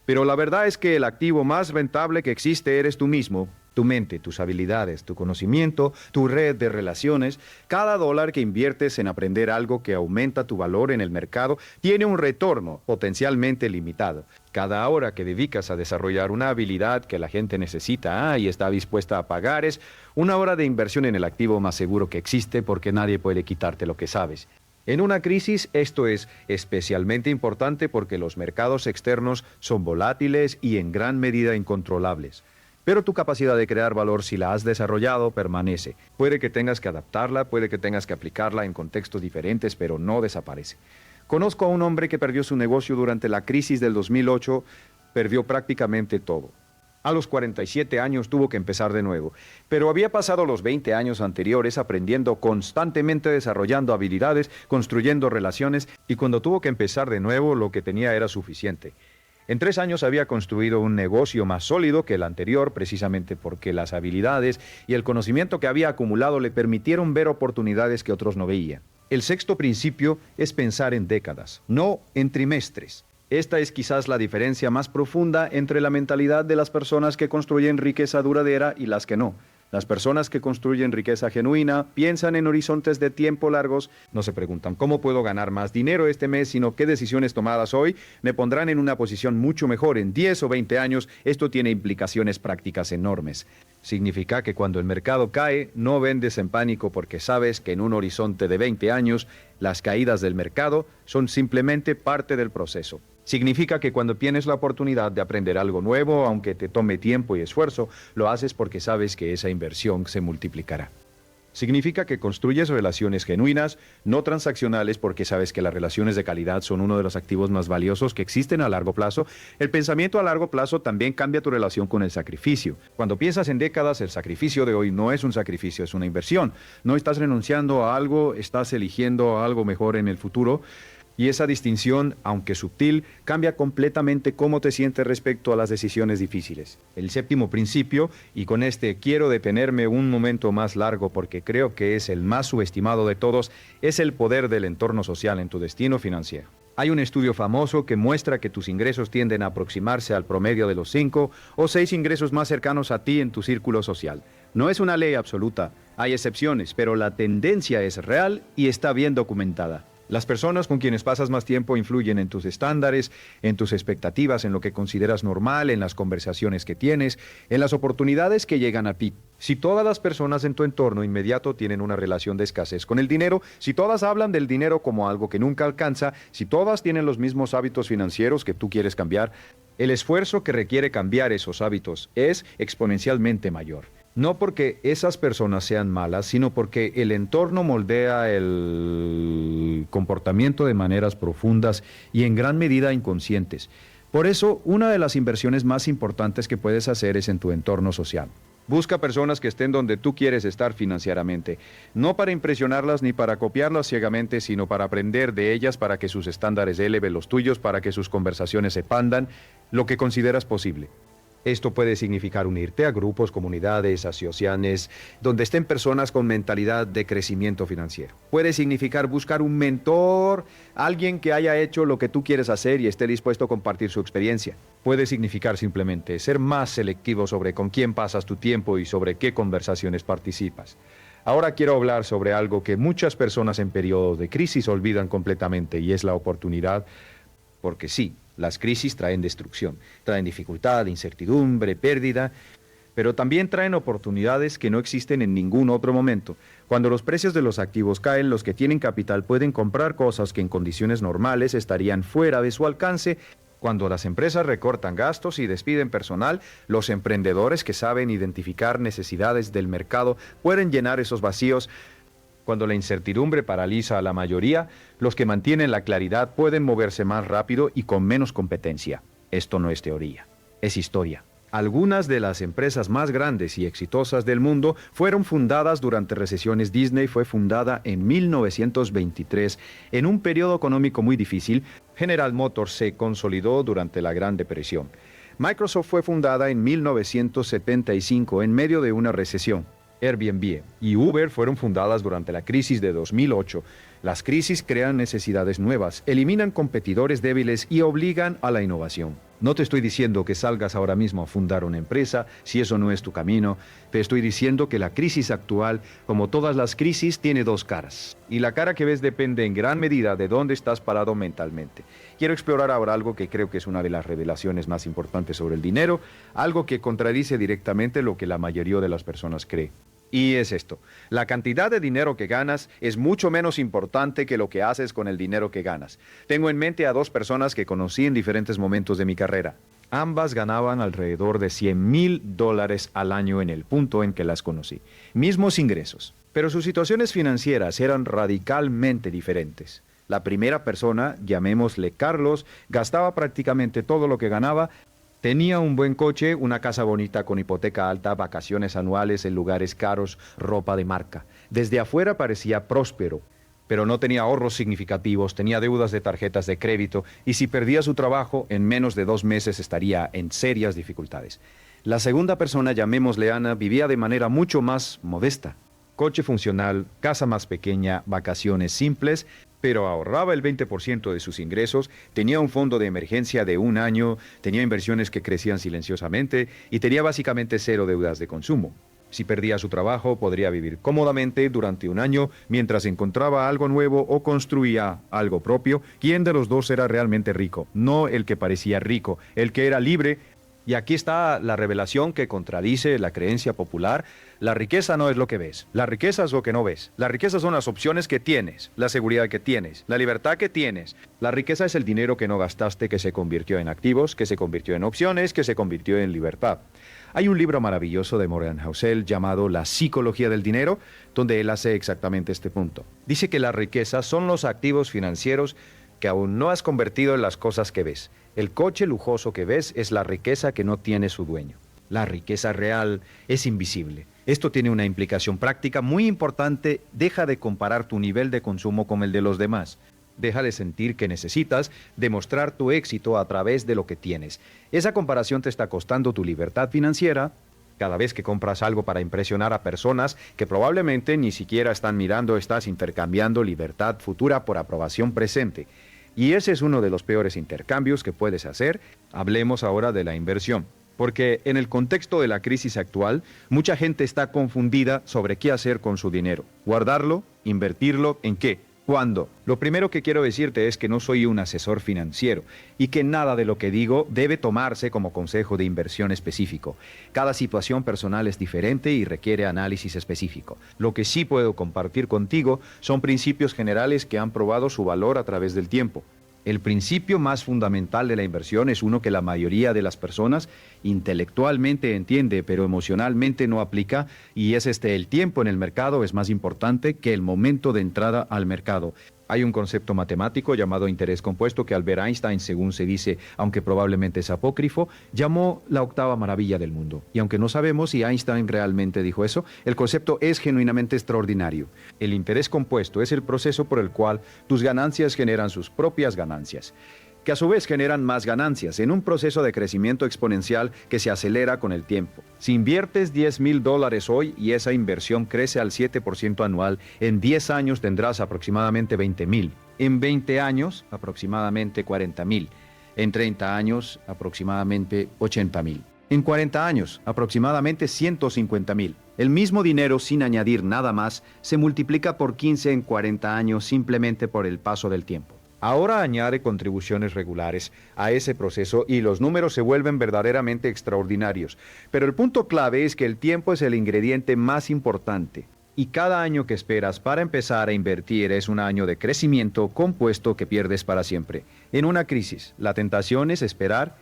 Pero la verdad es que el activo más rentable que existe eres tú mismo. Tu mente, tus habilidades, tu conocimiento, tu red de relaciones. Cada dólar que inviertes en aprender algo que aumenta tu valor en el mercado tiene un retorno potencialmente limitado. Cada hora que dedicas a desarrollar una habilidad que la gente necesita y está dispuesta a pagar es una hora de inversión en el activo más seguro que existe, porque nadie puede quitarte lo que sabes. En una crisis esto es especialmente importante porque los mercados externos son volátiles y en gran medida incontrolables. Pero tu capacidad de crear valor, si la has desarrollado, permanece. Puede que tengas que adaptarla, puede que tengas que aplicarla en contextos diferentes, pero no desaparece. Conozco a un hombre que perdió su negocio durante la crisis del 2008, perdió prácticamente todo. A los 47 años tuvo que empezar de nuevo, pero había pasado los 20 años anteriores aprendiendo constantemente, desarrollando habilidades, construyendo relaciones, y cuando tuvo que empezar de nuevo, lo que tenía era suficiente. En 3 años había construido un negocio más sólido que el anterior, precisamente porque las habilidades y el conocimiento que había acumulado le permitieron ver oportunidades que otros no veían. El sexto principio es pensar en décadas, no en trimestres. Esta es quizás la diferencia más profunda entre la mentalidad de las personas que construyen riqueza duradera y las que no. Las personas que construyen riqueza genuina piensan en horizontes de tiempo largos, no se preguntan cómo puedo ganar más dinero este mes, sino qué decisiones tomadas hoy me pondrán en una posición mucho mejor en 10 o 20 años. Esto tiene implicaciones prácticas enormes. Significa que cuando el mercado cae, no vendes en pánico porque sabes que en un horizonte de 20 años las caídas del mercado son simplemente parte del proceso. Significa que cuando tienes la oportunidad de aprender algo nuevo, aunque te tome tiempo y esfuerzo, lo haces porque sabes que esa inversión se multiplicará. Significa que construyes relaciones genuinas, no transaccionales, porque sabes que las relaciones de calidad son uno de los activos más valiosos que existen a largo plazo. El pensamiento a largo plazo también cambia tu relación con el sacrificio. Cuando piensas en décadas, el sacrificio de hoy no es un sacrificio, es una inversión. No estás renunciando a algo, estás eligiendo algo mejor en el futuro. Y esa distinción, aunque sutil, cambia completamente cómo te sientes respecto a las decisiones difíciles. El séptimo principio, y con este quiero detenerme un momento más largo porque creo que es el más subestimado de todos, es el poder del entorno social en tu destino financiero. Hay un estudio famoso que muestra que tus ingresos tienden a aproximarse al promedio de los 5 o 6 ingresos más cercanos a ti en tu círculo social. No es una ley absoluta, hay excepciones, pero la tendencia es real y está bien documentada. Las personas con quienes pasas más tiempo influyen en tus estándares, en tus expectativas, en lo que consideras normal, en las conversaciones que tienes, en las oportunidades que llegan a ti. Si todas las personas en tu entorno inmediato tienen una relación de escasez con el dinero, si todas hablan del dinero como algo que nunca alcanza, si todas tienen los mismos hábitos financieros que tú quieres cambiar, el esfuerzo que requiere cambiar esos hábitos es exponencialmente mayor. No porque esas personas sean malas, sino porque el entorno moldea el comportamiento de maneras profundas y en gran medida inconscientes. Por eso, una de las inversiones más importantes que puedes hacer es en tu entorno social. Busca personas que estén donde tú quieres estar financieramente, no para impresionarlas ni para copiarlas ciegamente, sino para aprender de ellas, para que sus estándares eleven los tuyos, para que sus conversaciones se expandan, lo que consideras posible. Esto puede significar unirte a grupos, comunidades, asociaciones, donde estén personas con mentalidad de crecimiento financiero. Puede significar buscar un mentor, alguien que haya hecho lo que tú quieres hacer y esté dispuesto a compartir su experiencia. Puede significar simplemente ser más selectivo sobre con quién pasas tu tiempo y sobre qué conversaciones participas. Ahora quiero hablar sobre algo que muchas personas en periodos de crisis olvidan completamente y es la oportunidad, porque sí, las crisis traen destrucción, traen dificultad, incertidumbre, pérdida, pero también traen oportunidades que no existen en ningún otro momento. Cuando los precios de los activos caen, los que tienen capital pueden comprar cosas que en condiciones normales estarían fuera de su alcance. Cuando las empresas recortan gastos y despiden personal, los emprendedores que saben identificar necesidades del mercado pueden llenar esos vacíos. Cuando la incertidumbre paraliza a la mayoría, los que mantienen la claridad pueden moverse más rápido y con menos competencia. Esto no es teoría, es historia. Algunas de las empresas más grandes y exitosas del mundo fueron fundadas durante recesiones. Disney fue fundada en 1923, en un periodo económico muy difícil. General Motors se consolidó durante la Gran Depresión. Microsoft fue fundada en 1975, en medio de una recesión. Airbnb y Uber fueron fundadas durante la crisis de 2008. Las crisis crean necesidades nuevas, eliminan competidores débiles y obligan a la innovación. No te estoy diciendo que salgas ahora mismo a fundar una empresa, si eso no es tu camino. Te estoy diciendo que la crisis actual, como todas las crisis, tiene dos caras. Y la cara que ves depende en gran medida de dónde estás parado mentalmente. Quiero explorar ahora algo que creo que es una de las revelaciones más importantes sobre el dinero, algo que contradice directamente lo que la mayoría de las personas cree. Y es esto: la cantidad de dinero que ganas es mucho menos importante que lo que haces con el dinero que ganas. Tengo en mente a dos personas que conocí en diferentes momentos de mi carrera. Ambas ganaban alrededor de $100,000 al año en el punto en que las conocí. Mismos ingresos, pero sus situaciones financieras eran radicalmente diferentes. La primera persona, llamémosle Carlos, gastaba prácticamente todo lo que ganaba. Tenía un buen coche, una casa bonita con hipoteca alta, vacaciones anuales en lugares caros, ropa de marca. Desde afuera parecía próspero, pero no tenía ahorros significativos, tenía deudas de tarjetas de crédito y si perdía su trabajo, en menos de 2 meses estaría en serias dificultades. La segunda persona, llamémosle Ana, vivía de manera mucho más modesta. Coche funcional, casa más pequeña, vacaciones simples, pero ahorraba el 20% de sus ingresos, tenía un fondo de emergencia de 1 año, tenía inversiones que crecían silenciosamente y tenía básicamente 0 deudas de consumo. Si perdía su trabajo, podría vivir cómodamente durante 1 año mientras encontraba algo nuevo o construía algo propio. ¿Quién de los dos era realmente rico? No el que parecía rico, el que era libre. Y aquí está la revelación que contradice la creencia popular. La riqueza no es lo que ves, la riqueza es lo que no ves. La riqueza son las opciones que tienes, la seguridad que tienes, la libertad que tienes. La riqueza es el dinero que no gastaste, que se convirtió en activos, que se convirtió en opciones, que se convirtió en libertad. Hay un libro maravilloso de Morgan Housel llamado La psicología del dinero, donde él hace exactamente este punto. Dice que la riqueza son los activos financieros que aún no has convertido en las cosas que ves. El coche lujoso que ves es la riqueza que no tiene su dueño. La riqueza real es invisible. Esto tiene una implicación práctica muy importante. Deja de comparar tu nivel de consumo con el de los demás. Deja de sentir que necesitas demostrar tu éxito a través de lo que tienes. Esa comparación te está costando tu libertad financiera. Cada vez que compras algo para impresionar a personas que probablemente ni siquiera están mirando, estás intercambiando libertad futura por aprobación presente. Y ese es uno de los peores intercambios que puedes hacer. Hablemos ahora de la inversión. Porque en el contexto de la crisis actual, mucha gente está confundida sobre qué hacer con su dinero. ¿Guardarlo? ¿Invertirlo? ¿En qué? ¿Cuándo? Lo primero que quiero decirte es que no soy un asesor financiero y que nada de lo que digo debe tomarse como consejo de inversión específico. Cada situación personal es diferente y requiere análisis específico. Lo que sí puedo compartir contigo son principios generales que han probado su valor a través del tiempo. El principio más fundamental de la inversión es uno que la mayoría de las personas intelectualmente entiende, pero emocionalmente no aplica, y es el tiempo en el mercado es más importante que el momento de entrada al mercado. Hay un concepto matemático llamado interés compuesto que Albert Einstein, según se dice, aunque probablemente es apócrifo, llamó la octava maravilla del mundo. Y aunque no sabemos si Einstein realmente dijo eso, el concepto es genuinamente extraordinario. El interés compuesto es el proceso por el cual tus ganancias generan sus propias ganancias, que a su vez generan más ganancias en un proceso de crecimiento exponencial que se acelera con el tiempo. Si inviertes $10,000 hoy y esa inversión crece al 7% anual, en 10 años tendrás aproximadamente 20,000. En 20 años, aproximadamente 40,000. En 30 años, aproximadamente 80,000. En 40 años, aproximadamente 150,000. El mismo dinero, sin añadir nada más, se multiplica por 15 en 40 años simplemente por el paso del tiempo. Ahora añade contribuciones regulares a ese proceso y los números se vuelven verdaderamente extraordinarios. Pero el punto clave es que el tiempo es el ingrediente más importante. Y cada año que esperas para empezar a invertir es un año de crecimiento compuesto que pierdes para siempre. En una crisis, la tentación es esperar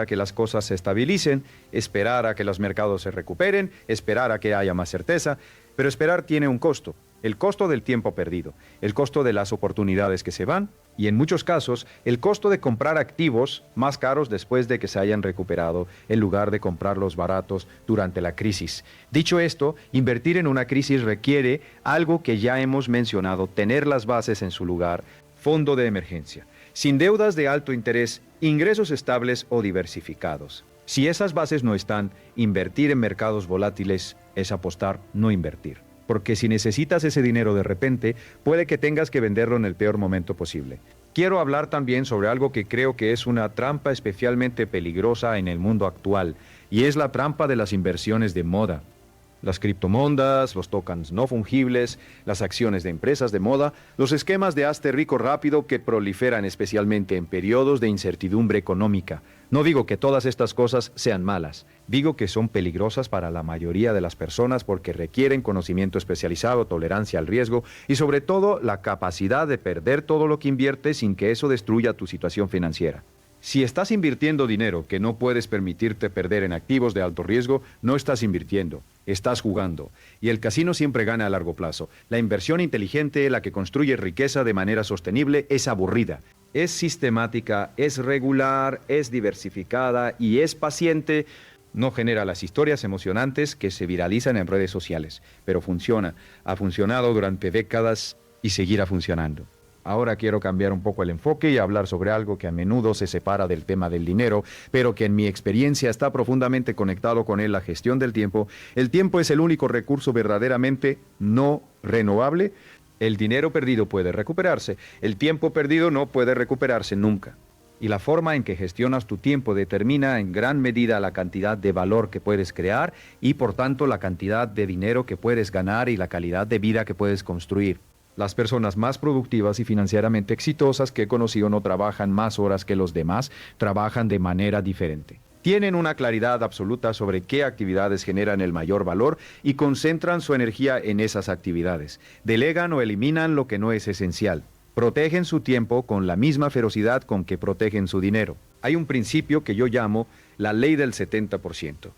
a que las cosas se estabilicen, esperar a que los mercados se recuperen, esperar a que haya más certeza, pero esperar tiene un costo. El costo del tiempo perdido, el costo de las oportunidades que se van y en muchos casos el costo de comprar activos más caros después de que se hayan recuperado en lugar de comprarlos baratos durante la crisis. Dicho esto, invertir en una crisis requiere algo que ya hemos mencionado, tener las bases en su lugar, fondo de emergencia, sin deudas de alto interés, ingresos estables o diversificados. Si esas bases no están, invertir en mercados volátiles es apostar, no invertir. Porque si necesitas ese dinero de repente, puede que tengas que venderlo en el peor momento posible. Quiero hablar también sobre algo que creo que es una trampa especialmente peligrosa en el mundo actual, y es la trampa de las inversiones de moda. Las criptomonedas, los tokens no fungibles, las acciones de empresas de moda, los esquemas de hazte rico rápido que proliferan especialmente en periodos de incertidumbre económica. No digo que todas estas cosas sean malas, digo que son peligrosas para la mayoría de las personas porque requieren conocimiento especializado, tolerancia al riesgo y sobre todo la capacidad de perder todo lo que inviertes sin que eso destruya tu situación financiera. Si estás invirtiendo dinero que no puedes permitirte perder en activos de alto riesgo, no estás invirtiendo, estás jugando. Y el casino siempre gana a largo plazo. La inversión inteligente, la que construye riqueza de manera sostenible, es aburrida. Es sistemática, es regular, es diversificada y es paciente. No genera las historias emocionantes que se viralizan en redes sociales, pero funciona. Ha funcionado durante décadas y seguirá funcionando. Ahora quiero cambiar un poco el enfoque y hablar sobre algo que a menudo se separa del tema del dinero, pero que en mi experiencia está profundamente conectado con él, la gestión del tiempo. El tiempo es el único recurso verdaderamente no renovable. El dinero perdido puede recuperarse, el tiempo perdido no puede recuperarse nunca. Y la forma en que gestionas tu tiempo determina en gran medida la cantidad de valor que puedes crear y por tanto la cantidad de dinero que puedes ganar y la calidad de vida que puedes construir. Las personas más productivas y financieramente exitosas que he conocido no trabajan más horas que los demás, trabajan de manera diferente. Tienen una claridad absoluta sobre qué actividades generan el mayor valor y concentran su energía en esas actividades. Delegan o eliminan lo que no es esencial. Protegen su tiempo con la misma ferocidad con que protegen su dinero. Hay un principio que yo llamo la ley del 70%.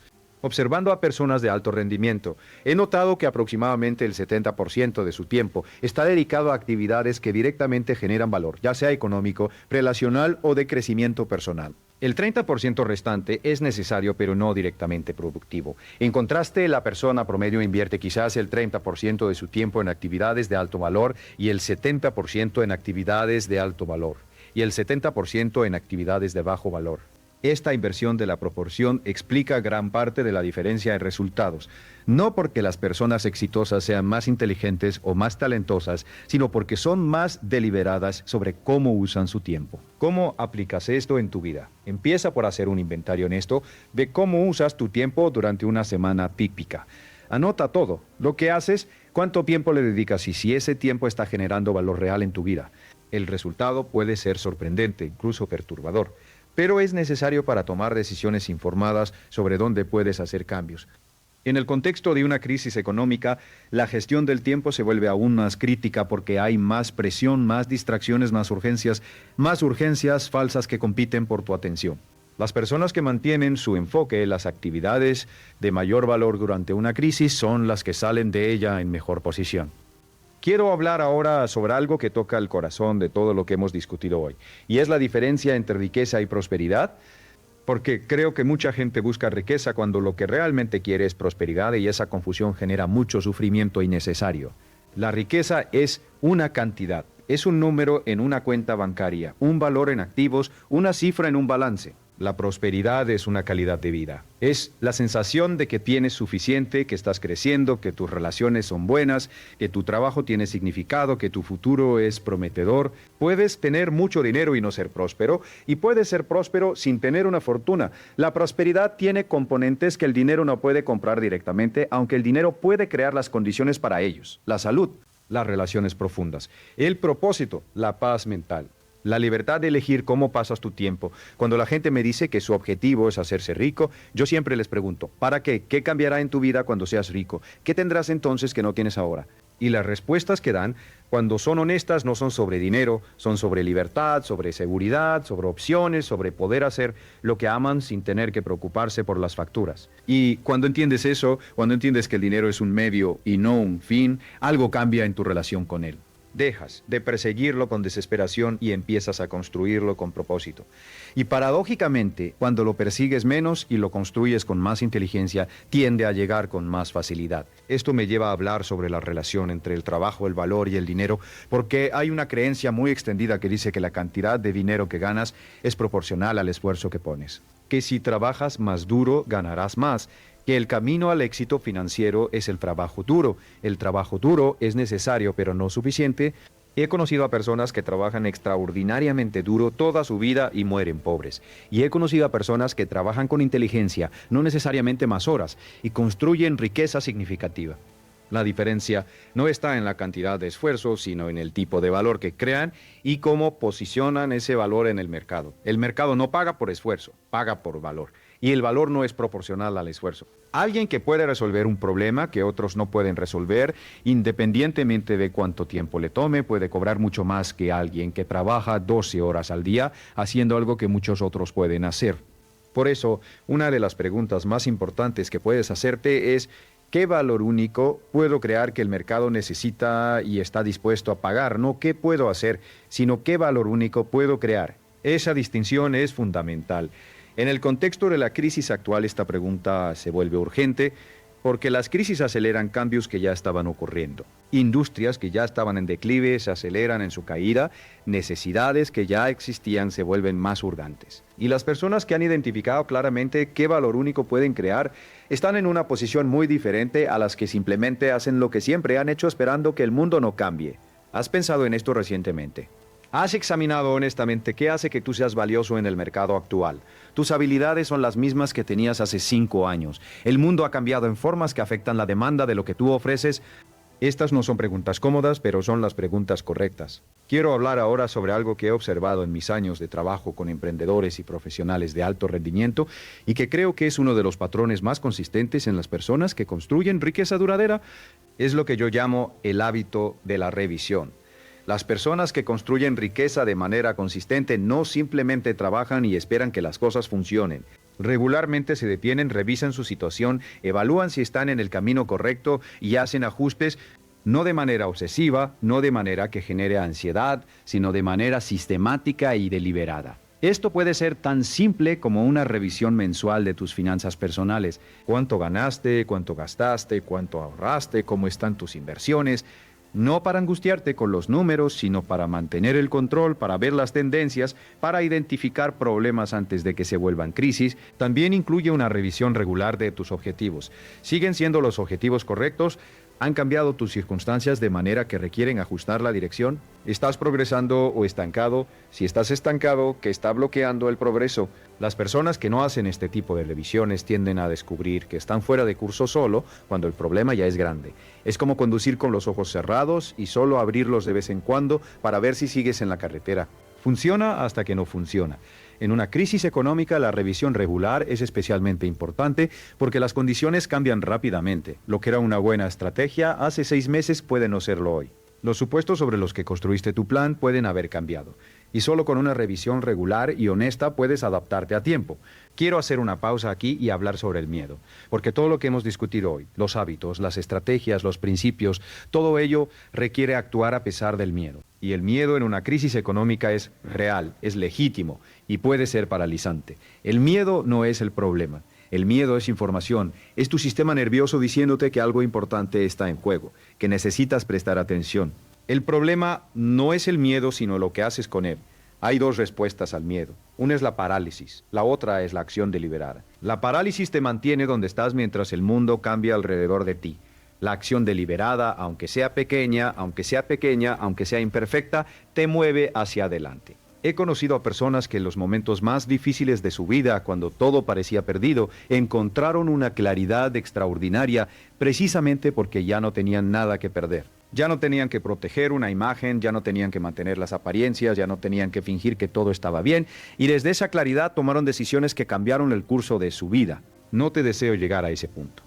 Observando a personas de alto rendimiento, he notado que aproximadamente el 70% de su tiempo está dedicado a actividades que directamente generan valor, ya sea económico, relacional o de crecimiento personal. El 30% restante es necesario pero no directamente productivo. En contraste, la persona promedio invierte quizás el 30% de su tiempo en actividades de alto valor y el 70% en actividades de alto valor y el 70% en actividades de bajo valor. Esta inversión de la proporción explica gran parte de la diferencia en resultados, no porque las personas exitosas sean más inteligentes o más talentosas, sino porque son más deliberadas sobre cómo usan su tiempo. ¿Cómo aplicas esto en tu vida? Empieza por hacer un inventario honesto de cómo usas tu tiempo durante una semana típica. Anota todo lo que haces, ¿Cuánto tiempo le dedicas y si ese tiempo está generando valor real en tu vida? El resultado puede ser sorprendente, incluso perturbador, pero es necesario para tomar decisiones informadas sobre dónde puedes hacer cambios. En el contexto de una crisis económica, la gestión del tiempo se vuelve aún más crítica porque hay más presión, más distracciones, más urgencias falsas que compiten por tu atención. Las personas que mantienen su enfoque en las actividades de mayor valor durante una crisis son las que salen de ella en mejor posición. Quiero hablar ahora sobre algo que toca el corazón de todo lo que hemos discutido hoy, y es la diferencia entre riqueza y prosperidad, porque creo que mucha gente busca riqueza cuando lo que realmente quiere es prosperidad y esa confusión genera mucho sufrimiento innecesario. La riqueza es una cantidad, es un número en una cuenta bancaria, un valor en activos, una cifra en un balance. La prosperidad es una calidad de vida. Es la sensación de que tienes suficiente, que estás creciendo, que tus relaciones son buenas, que tu trabajo tiene significado, que tu futuro es prometedor. Puedes tener mucho dinero y no ser próspero, y puedes ser próspero sin tener una fortuna. La prosperidad tiene componentes que el dinero no puede comprar directamente, aunque el dinero puede crear las condiciones para ellos. La salud, las relaciones profundas, el propósito, la paz mental. La libertad de elegir cómo pasas tu tiempo. Cuando la gente me dice que su objetivo es hacerse rico, yo siempre les pregunto, ¿para qué? ¿Qué cambiará en tu vida cuando seas rico? ¿Qué tendrás entonces que no tienes ahora? Y las respuestas que dan, cuando son honestas, no son sobre dinero, son sobre libertad, sobre seguridad, sobre opciones, sobre poder hacer lo que aman sin tener que preocuparse por las facturas. Y cuando entiendes eso, cuando entiendes que el dinero es un medio y no un fin, algo cambia en tu relación con él. Dejas de perseguirlo con desesperación y empiezas a construirlo con propósito. Y paradójicamente, cuando lo persigues menos y lo construyes con más inteligencia, tiende a llegar con más facilidad. Esto me lleva a hablar sobre la relación entre el trabajo, el valor y el dinero, porque hay una creencia muy extendida que dice que la cantidad de dinero que ganas es proporcional al esfuerzo que pones. Que si trabajas más duro, ganarás más. Que el camino al éxito financiero es el trabajo duro. El trabajo duro es necesario, pero no suficiente. He conocido a personas que trabajan extraordinariamente duro toda su vida y mueren pobres. Y he conocido a personas que trabajan con inteligencia, no necesariamente más horas, y construyen riqueza significativa. La diferencia no está en la cantidad de esfuerzo, sino en el tipo de valor que crean y cómo posicionan ese valor en el mercado. El mercado no paga por esfuerzo, paga por valor. Y el valor no es proporcional al esfuerzo. Alguien que puede resolver un problema que otros no pueden resolver, independientemente de cuánto tiempo le tome, puede cobrar mucho más que alguien que trabaja 12 horas al día haciendo algo que muchos otros pueden hacer. Por eso, una de las preguntas más importantes que puedes hacerte es: ¿qué valor único puedo crear que el mercado necesita y está dispuesto a pagar? No qué puedo hacer, sino qué valor único puedo crear. Esa distinción es fundamental. En el contexto de la crisis actual, esta pregunta se vuelve urgente porque las crisis aceleran cambios que ya estaban ocurriendo. Industrias que ya estaban en declive se aceleran en su caída, necesidades que ya existían se vuelven más urgentes. Y las personas que han identificado claramente qué valor único pueden crear están en una posición muy diferente a las que simplemente hacen lo que siempre han hecho esperando que el mundo no cambie. ¿Has pensado en esto recientemente? ¿Has examinado honestamente qué hace que tú seas valioso en el mercado actual? Tus habilidades son las mismas que tenías hace 5 años. El mundo ha cambiado en formas que afectan la demanda de lo que tú ofreces. Estas no son preguntas cómodas, pero son las preguntas correctas. Quiero hablar ahora sobre algo que he observado en mis años de trabajo con emprendedores y profesionales de alto rendimiento y que creo que es uno de los patrones más consistentes en las personas que construyen riqueza duradera. Es lo que yo llamo el hábito de la revisión. Las personas que construyen riqueza de manera consistente no simplemente trabajan y esperan que las cosas funcionen. Regularmente se detienen, revisan su situación, evalúan si están en el camino correcto y hacen ajustes, no de manera obsesiva, no de manera que genere ansiedad, sino de manera sistemática y deliberada. Esto puede ser tan simple como una revisión mensual de tus finanzas personales. ¿Cuánto ganaste? ¿Cuánto gastaste? ¿Cuánto ahorraste? ¿Cómo están tus inversiones? No para angustiarte con los números, sino para mantener el control, para ver las tendencias, para identificar problemas antes de que se vuelvan crisis. También incluye una revisión regular de tus objetivos. ¿Siguen siendo los objetivos correctos? ¿Han cambiado tus circunstancias de manera que requieren ajustar la dirección? ¿Estás progresando o estancado? Si estás estancado, ¿qué está bloqueando el progreso? Las personas que no hacen este tipo de revisiones tienden a descubrir que están fuera de curso solo cuando el problema ya es grande. Es como conducir con los ojos cerrados y solo abrirlos de vez en cuando para ver si sigues en la carretera. Funciona hasta que no funciona. En una crisis económica, la revisión regular es especialmente importante porque las condiciones cambian rápidamente. Lo que era una buena estrategia hace 6 meses puede no serlo hoy. Los supuestos sobre los que construiste tu plan pueden haber cambiado. Y solo con una revisión regular y honesta puedes adaptarte a tiempo. Quiero hacer una pausa aquí y hablar sobre el miedo, porque todo lo que hemos discutido hoy, los hábitos, las estrategias, los principios, todo ello requiere actuar a pesar del miedo. Y el miedo en una crisis económica es real, es legítimo y puede ser paralizante. El miedo no es el problema. El miedo es información, es tu sistema nervioso diciéndote que algo importante está en juego, que necesitas prestar atención. El problema no es el miedo, sino lo que haces con él. Hay 2 respuestas al miedo. Una es la parálisis, la otra es la acción deliberada. La parálisis te mantiene donde estás mientras el mundo cambia alrededor de ti. La acción deliberada, aunque sea pequeña, aunque sea imperfecta, te mueve hacia adelante. He conocido a personas que en los momentos más difíciles de su vida, cuando todo parecía perdido, encontraron una claridad extraordinaria precisamente porque ya no tenían nada que perder. Ya no tenían que proteger una imagen, ya no tenían que mantener las apariencias, ya no tenían que fingir que todo estaba bien, y desde esa claridad tomaron decisiones que cambiaron el curso de su vida. No te deseo llegar a ese punto,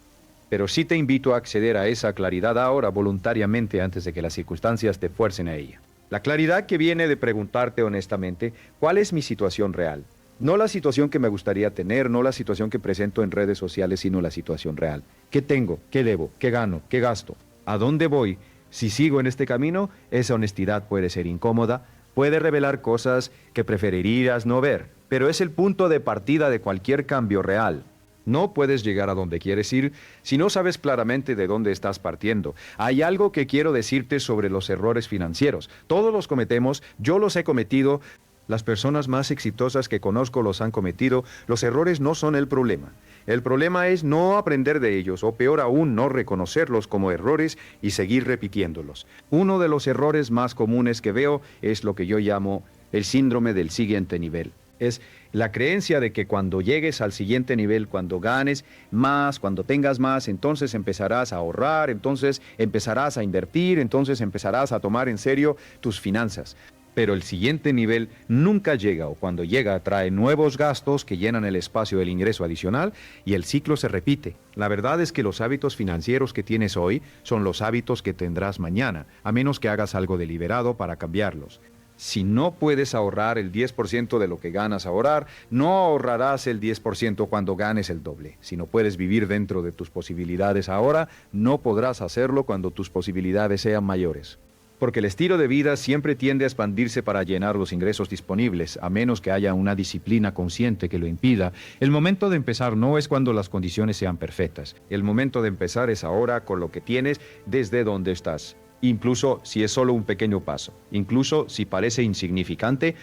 pero sí te invito a acceder a esa claridad ahora voluntariamente antes de que las circunstancias te fuercen a ella. La claridad que viene de preguntarte honestamente, ¿cuál es mi situación real? No la situación que me gustaría tener, no la situación que presento en redes sociales, sino la situación real. ¿Qué tengo? ¿Qué debo? ¿Qué gano? ¿Qué gasto? ¿A dónde voy? Si sigo en este camino, esa honestidad puede ser incómoda, puede revelar cosas que preferirías no ver, pero es el punto de partida de cualquier cambio real. No puedes llegar a donde quieres ir si no sabes claramente de dónde estás partiendo. Hay algo que quiero decirte sobre los errores financieros. Todos los cometemos, yo los he cometido, las personas más exitosas que conozco los han cometido. Los errores no son el problema. El problema es no aprender de ellos, o peor aún, no reconocerlos como errores y seguir repitiéndolos. Uno de los errores más comunes que veo es lo que yo llamo el síndrome del siguiente nivel. Es la creencia de que cuando llegues al siguiente nivel, cuando ganes más, cuando tengas más, entonces empezarás a ahorrar, entonces empezarás a invertir, entonces empezarás a tomar en serio tus finanzas. Pero el siguiente nivel nunca llega, o cuando llega trae nuevos gastos que llenan el espacio del ingreso adicional y el ciclo se repite. La verdad es que los hábitos financieros que tienes hoy son los hábitos que tendrás mañana, a menos que hagas algo deliberado para cambiarlos. Si no puedes ahorrar el 10% de lo que ganas ahorrar, no ahorrarás el 10% cuando ganes el doble. Si no puedes vivir dentro de tus posibilidades ahora, no podrás hacerlo cuando tus posibilidades sean mayores. Porque el estilo de vida siempre tiende a expandirse para llenar los ingresos disponibles, a menos que haya una disciplina consciente que lo impida. El momento de empezar no es cuando las condiciones sean perfectas. El momento de empezar es ahora con lo que tienes desde donde estás. Incluso si es solo un pequeño paso, incluso si parece insignificante,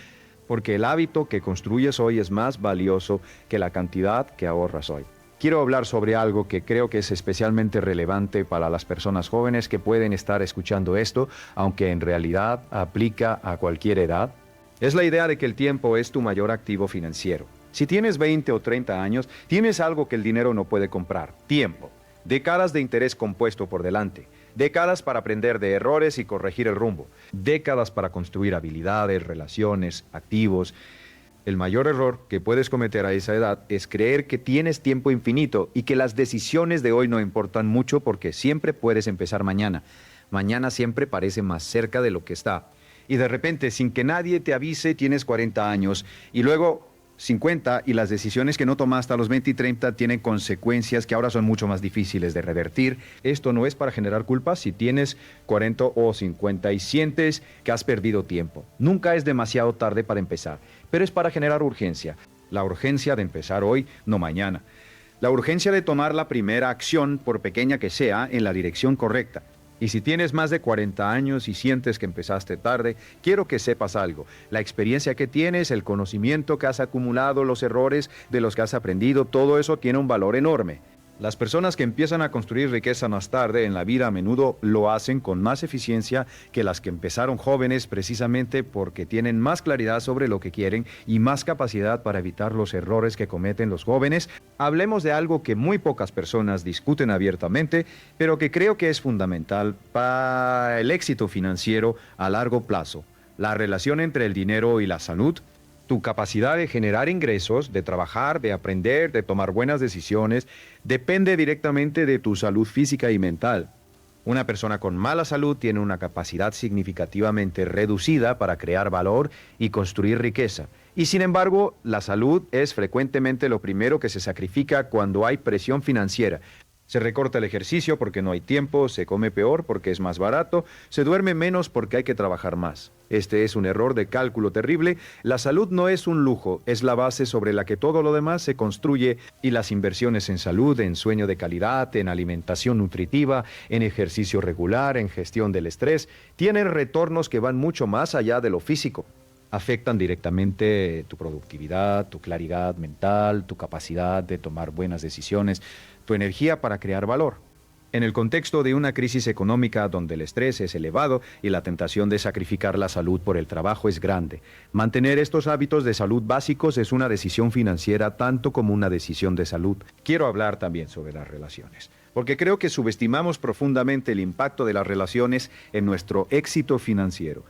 porque el hábito que construyes hoy es más valioso que la cantidad que ahorras hoy. Quiero hablar sobre algo que creo que es especialmente relevante para las personas jóvenes que pueden estar escuchando esto, aunque en realidad aplica a cualquier edad. Es la idea de que el tiempo es tu mayor activo financiero. Si tienes 20 o 30 años, tienes algo que el dinero no puede comprar: tiempo. Décadas de interés compuesto por delante. Décadas para aprender de errores y corregir el rumbo. Décadas para construir habilidades, relaciones, activos. El mayor error que puedes cometer a esa edad es creer que tienes tiempo infinito y que las decisiones de hoy no importan mucho porque siempre puedes empezar mañana. Mañana siempre parece más cerca de lo que está. Y de repente, sin que nadie te avise, tienes 40 años y luego 50, y las decisiones que no tomaste a los 20 y 30 tienen consecuencias que ahora son mucho más difíciles de revertir. Esto no es para generar culpa si tienes 40 o 50 y sientes que has perdido tiempo. Nunca es demasiado tarde para empezar, pero es para generar urgencia. La urgencia de empezar hoy, no mañana. La urgencia de tomar la primera acción, por pequeña que sea, en la dirección correcta. Y si tienes más de 40 años y sientes que empezaste tarde, quiero que sepas algo. La experiencia que tienes, el conocimiento que has acumulado, los errores de los que has aprendido, todo eso tiene un valor enorme. Las personas que empiezan a construir riqueza más tarde en la vida a menudo lo hacen con más eficiencia que las que empezaron jóvenes, precisamente porque tienen más claridad sobre lo que quieren y más capacidad para evitar los errores que cometen los jóvenes. Hablemos de algo que muy pocas personas discuten abiertamente, pero que creo que es fundamental para el éxito financiero a largo plazo: la relación entre el dinero y la salud. Tu capacidad de generar ingresos, de trabajar, de aprender, de tomar buenas decisiones, depende directamente de tu salud física y mental. Una persona con mala salud tiene una capacidad significativamente reducida para crear valor y construir riqueza. Y sin embargo, la salud es frecuentemente lo primero que se sacrifica cuando hay presión financiera. Se recorta el ejercicio porque no hay tiempo, se come peor porque es más barato, se duerme menos porque hay que trabajar más. Este es un error de cálculo terrible. La salud no es un lujo, es la base sobre la que todo lo demás se construye, y las inversiones en salud, en sueño de calidad, en alimentación nutritiva, en ejercicio regular, en gestión del estrés, tienen retornos que van mucho más allá de lo físico. Afectan directamente tu productividad, tu claridad mental, tu capacidad de tomar buenas decisiones, tu energía para crear valor. En el contexto de una crisis económica donde el estrés es elevado y la tentación de sacrificar la salud por el trabajo es grande, mantener estos hábitos de salud básicos es una decisión financiera tanto como una decisión de salud. Quiero hablar también sobre las relaciones, porque creo que subestimamos profundamente el impacto de las relaciones en nuestro éxito financiero.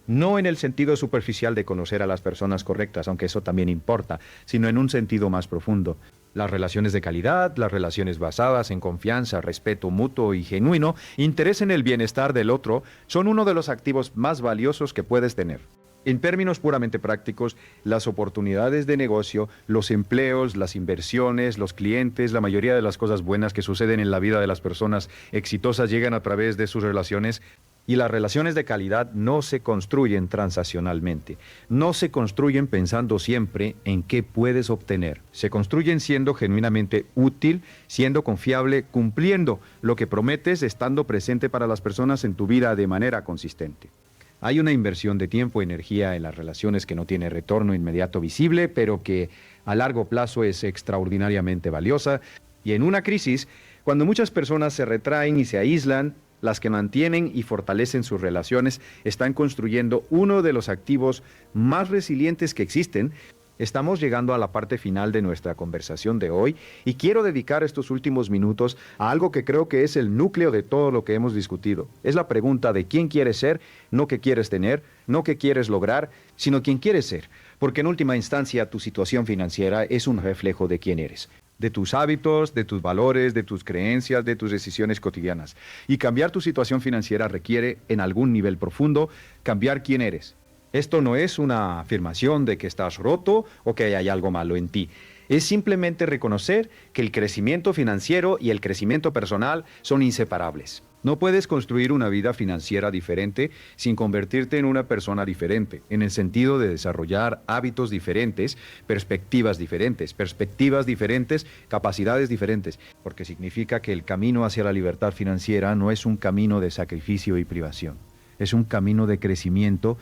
No en el sentido superficial de conocer a las personas correctas, aunque eso también importa, sino en un sentido más profundo. Las relaciones de calidad, las relaciones basadas en confianza, respeto mutuo y genuino, interés en el bienestar del otro, son uno de los activos más valiosos que puedes tener. En términos puramente prácticos, las oportunidades de negocio, los empleos, las inversiones, los clientes, la mayoría de las cosas buenas que suceden en la vida de las personas exitosas llegan a través de sus relaciones. Y las relaciones de calidad no se construyen transaccionalmente, no se construyen pensando siempre en qué puedes obtener. Se construyen siendo genuinamente útil, siendo confiable, cumpliendo lo que prometes, estando presente para las personas en tu vida de manera consistente. Hay una inversión de tiempo y energía en las relaciones que no tiene retorno inmediato visible, pero que a largo plazo es extraordinariamente valiosa. Y en una crisis, cuando muchas personas se retraen y se aíslan, las que mantienen y fortalecen sus relaciones están construyendo uno de los activos más resilientes que existen. Estamos llegando a la parte final de nuestra conversación de hoy y quiero dedicar estos últimos minutos a algo que creo que es el núcleo de todo lo que hemos discutido. Es la pregunta de quién quieres ser, no qué quieres tener, no qué quieres lograr, sino quién quieres ser. Porque en última instancia tu situación financiera es un reflejo de quién eres, de tus hábitos, de tus valores, de tus creencias, de tus decisiones cotidianas. Y cambiar tu situación financiera requiere, en algún nivel profundo, cambiar quién eres. Esto no es una afirmación de que estás roto o que hay algo malo en ti. Es simplemente reconocer que el crecimiento financiero y el crecimiento personal son inseparables. No puedes construir una vida financiera diferente sin convertirte en una persona diferente, en el sentido de desarrollar hábitos diferentes, perspectivas diferentes, capacidades diferentes, porque significa que el camino hacia la libertad financiera no es un camino de sacrificio y privación, es un camino de crecimiento,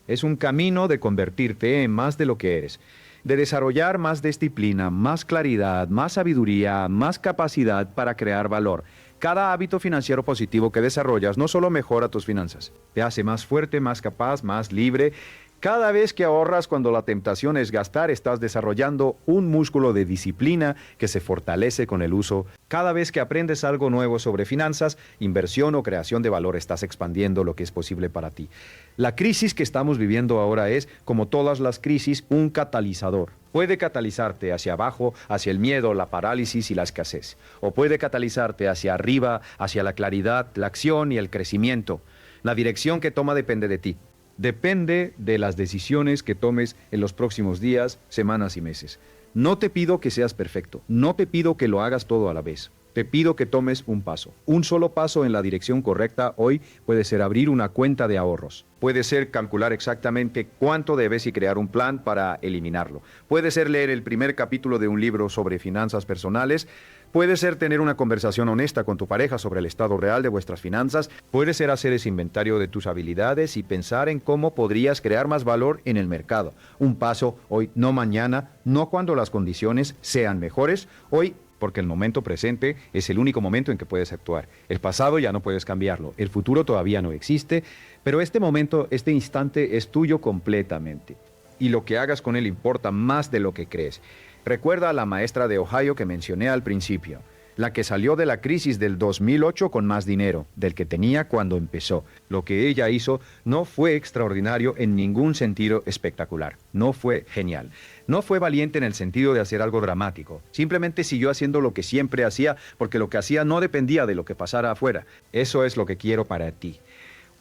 es un camino de convertirte en más de lo que eres, de desarrollar más disciplina, más claridad, más sabiduría, más capacidad para crear valor. Cada hábito financiero positivo que desarrollas no solo mejora tus finanzas, te hace más fuerte, más capaz, más libre. Cada vez que ahorras cuando la tentación es gastar, estás desarrollando un músculo de disciplina que se fortalece con el uso. Cada vez que aprendes algo nuevo sobre finanzas, inversión o creación de valor, estás expandiendo lo que es posible para ti. La crisis que estamos viviendo ahora es, como todas las crisis, un catalizador. Puede catalizarte hacia abajo, hacia el miedo, la parálisis y la escasez. O puede catalizarte hacia arriba, hacia la claridad, la acción y el crecimiento. La dirección que toma depende de ti. Depende de las decisiones que tomes en los próximos días, semanas y meses. No te pido que seas perfecto, no te pido que lo hagas todo a la vez. Te pido que tomes un paso. Un solo paso en la dirección correcta hoy puede ser abrir una cuenta de ahorros. Puede ser calcular exactamente cuánto debes y crear un plan para eliminarlo. Puede ser leer el primer capítulo de un libro sobre finanzas personales. Puede ser tener una conversación honesta con tu pareja sobre el estado real de vuestras finanzas. Puede ser hacer ese inventario de tus habilidades y pensar en cómo podrías crear más valor en el mercado. Un paso hoy, no mañana, no cuando las condiciones sean mejores. Hoy porque el momento presente es el único momento en que puedes actuar. El pasado ya no puedes cambiarlo, el futuro todavía no existe, pero este momento, este instante es tuyo completamente. Y lo que hagas con él importa más de lo que crees. Recuerda a la maestra de Ohio que mencioné al principio, la que salió de la crisis del 2008 con más dinero del que tenía cuando empezó. Lo que ella hizo no fue extraordinario en ningún sentido espectacular, no fue genial. No fue valiente en el sentido de hacer algo dramático, simplemente siguió haciendo lo que siempre hacía porque lo que hacía no dependía de lo que pasara afuera. Eso es lo que quiero para ti.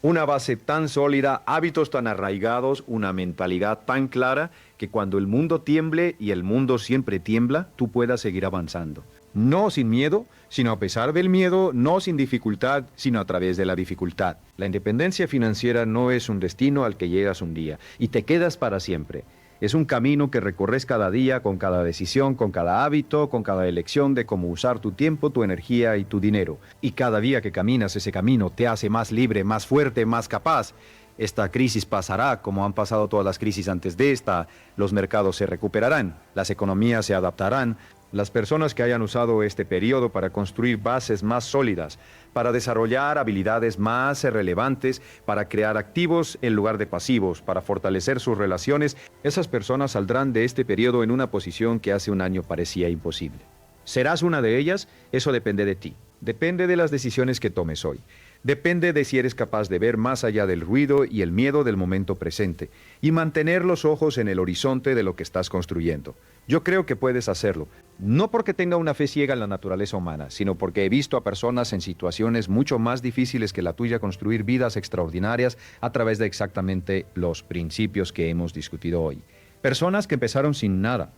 Una base tan sólida, hábitos tan arraigados, una mentalidad tan clara que cuando el mundo tiemble, y el mundo siempre tiembla, tú puedas seguir avanzando. No sin miedo, sino a pesar del miedo, no sin dificultad, sino a través de la dificultad. La independencia financiera no es un destino al que llegas un día y te quedas para siempre. Es un camino que recorres cada día, con cada decisión, con cada hábito, con cada elección de cómo usar tu tiempo, tu energía y tu dinero. Y cada día que caminas ese camino te hace más libre, más fuerte, más capaz. Esta crisis pasará, como han pasado todas las crisis antes de esta. Los mercados se recuperarán, las economías se adaptarán. Las personas que hayan usado este periodo para construir bases más sólidas, para desarrollar habilidades más relevantes, para crear activos en lugar de pasivos, para fortalecer sus relaciones, esas personas saldrán de este periodo en una posición que hace un año parecía imposible. ¿Serás una de ellas? Eso depende de ti. Depende de las decisiones que tomes hoy. Depende de si eres capaz de ver más allá del ruido y el miedo del momento presente y mantener los ojos en el horizonte de lo que estás construyendo. Yo creo que puedes hacerlo, no porque tenga una fe ciega en la naturaleza humana, sino porque he visto a personas en situaciones mucho más difíciles que la tuya construir vidas extraordinarias a través de exactamente los principios que hemos discutido hoy. Personas que empezaron sin nada.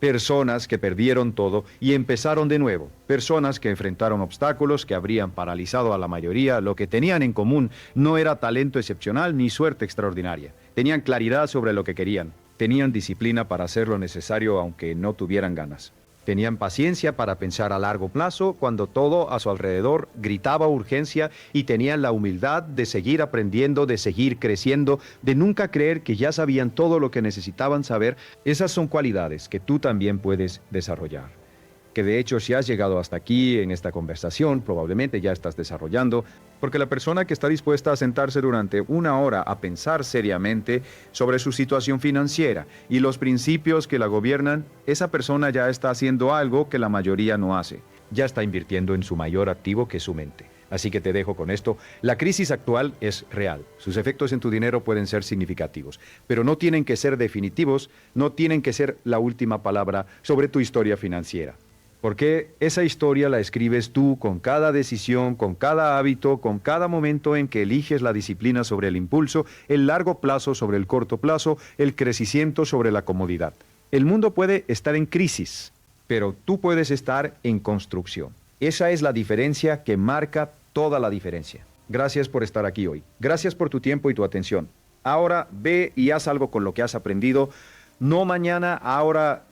Personas que perdieron todo y empezaron de nuevo. Personas que enfrentaron obstáculos que habrían paralizado a la mayoría. Lo que tenían en común no era talento excepcional ni suerte extraordinaria. Tenían claridad sobre lo que querían. Tenían disciplina para hacer lo necesario aunque no tuvieran ganas. Tenían paciencia para pensar a largo plazo cuando todo a su alrededor gritaba urgencia y tenían la humildad de seguir aprendiendo, de seguir creciendo, de nunca creer que ya sabían todo lo que necesitaban saber. Esas son cualidades que tú también puedes desarrollar. Que de hecho si has llegado hasta aquí en esta conversación, probablemente ya estás desarrollando, porque la persona que está dispuesta a sentarse durante una hora a pensar seriamente sobre su situación financiera y los principios que la gobiernan, esa persona ya está haciendo algo que la mayoría no hace. Ya está invirtiendo en su mayor activo, que es su mente. Así que te dejo con esto. La crisis actual es real. Sus efectos en tu dinero pueden ser significativos, pero no tienen que ser definitivos, no tienen que ser la última palabra sobre tu historia financiera. Porque esa historia la escribes tú con cada decisión, con cada hábito, con cada momento en que eliges la disciplina sobre el impulso, el largo plazo sobre el corto plazo, el crecimiento sobre la comodidad. El mundo puede estar en crisis, pero tú puedes estar en construcción. Esa es la diferencia que marca toda la diferencia. Gracias por estar aquí hoy. Gracias por tu tiempo y tu atención. Ahora ve y haz algo con lo que has aprendido. No mañana, ahora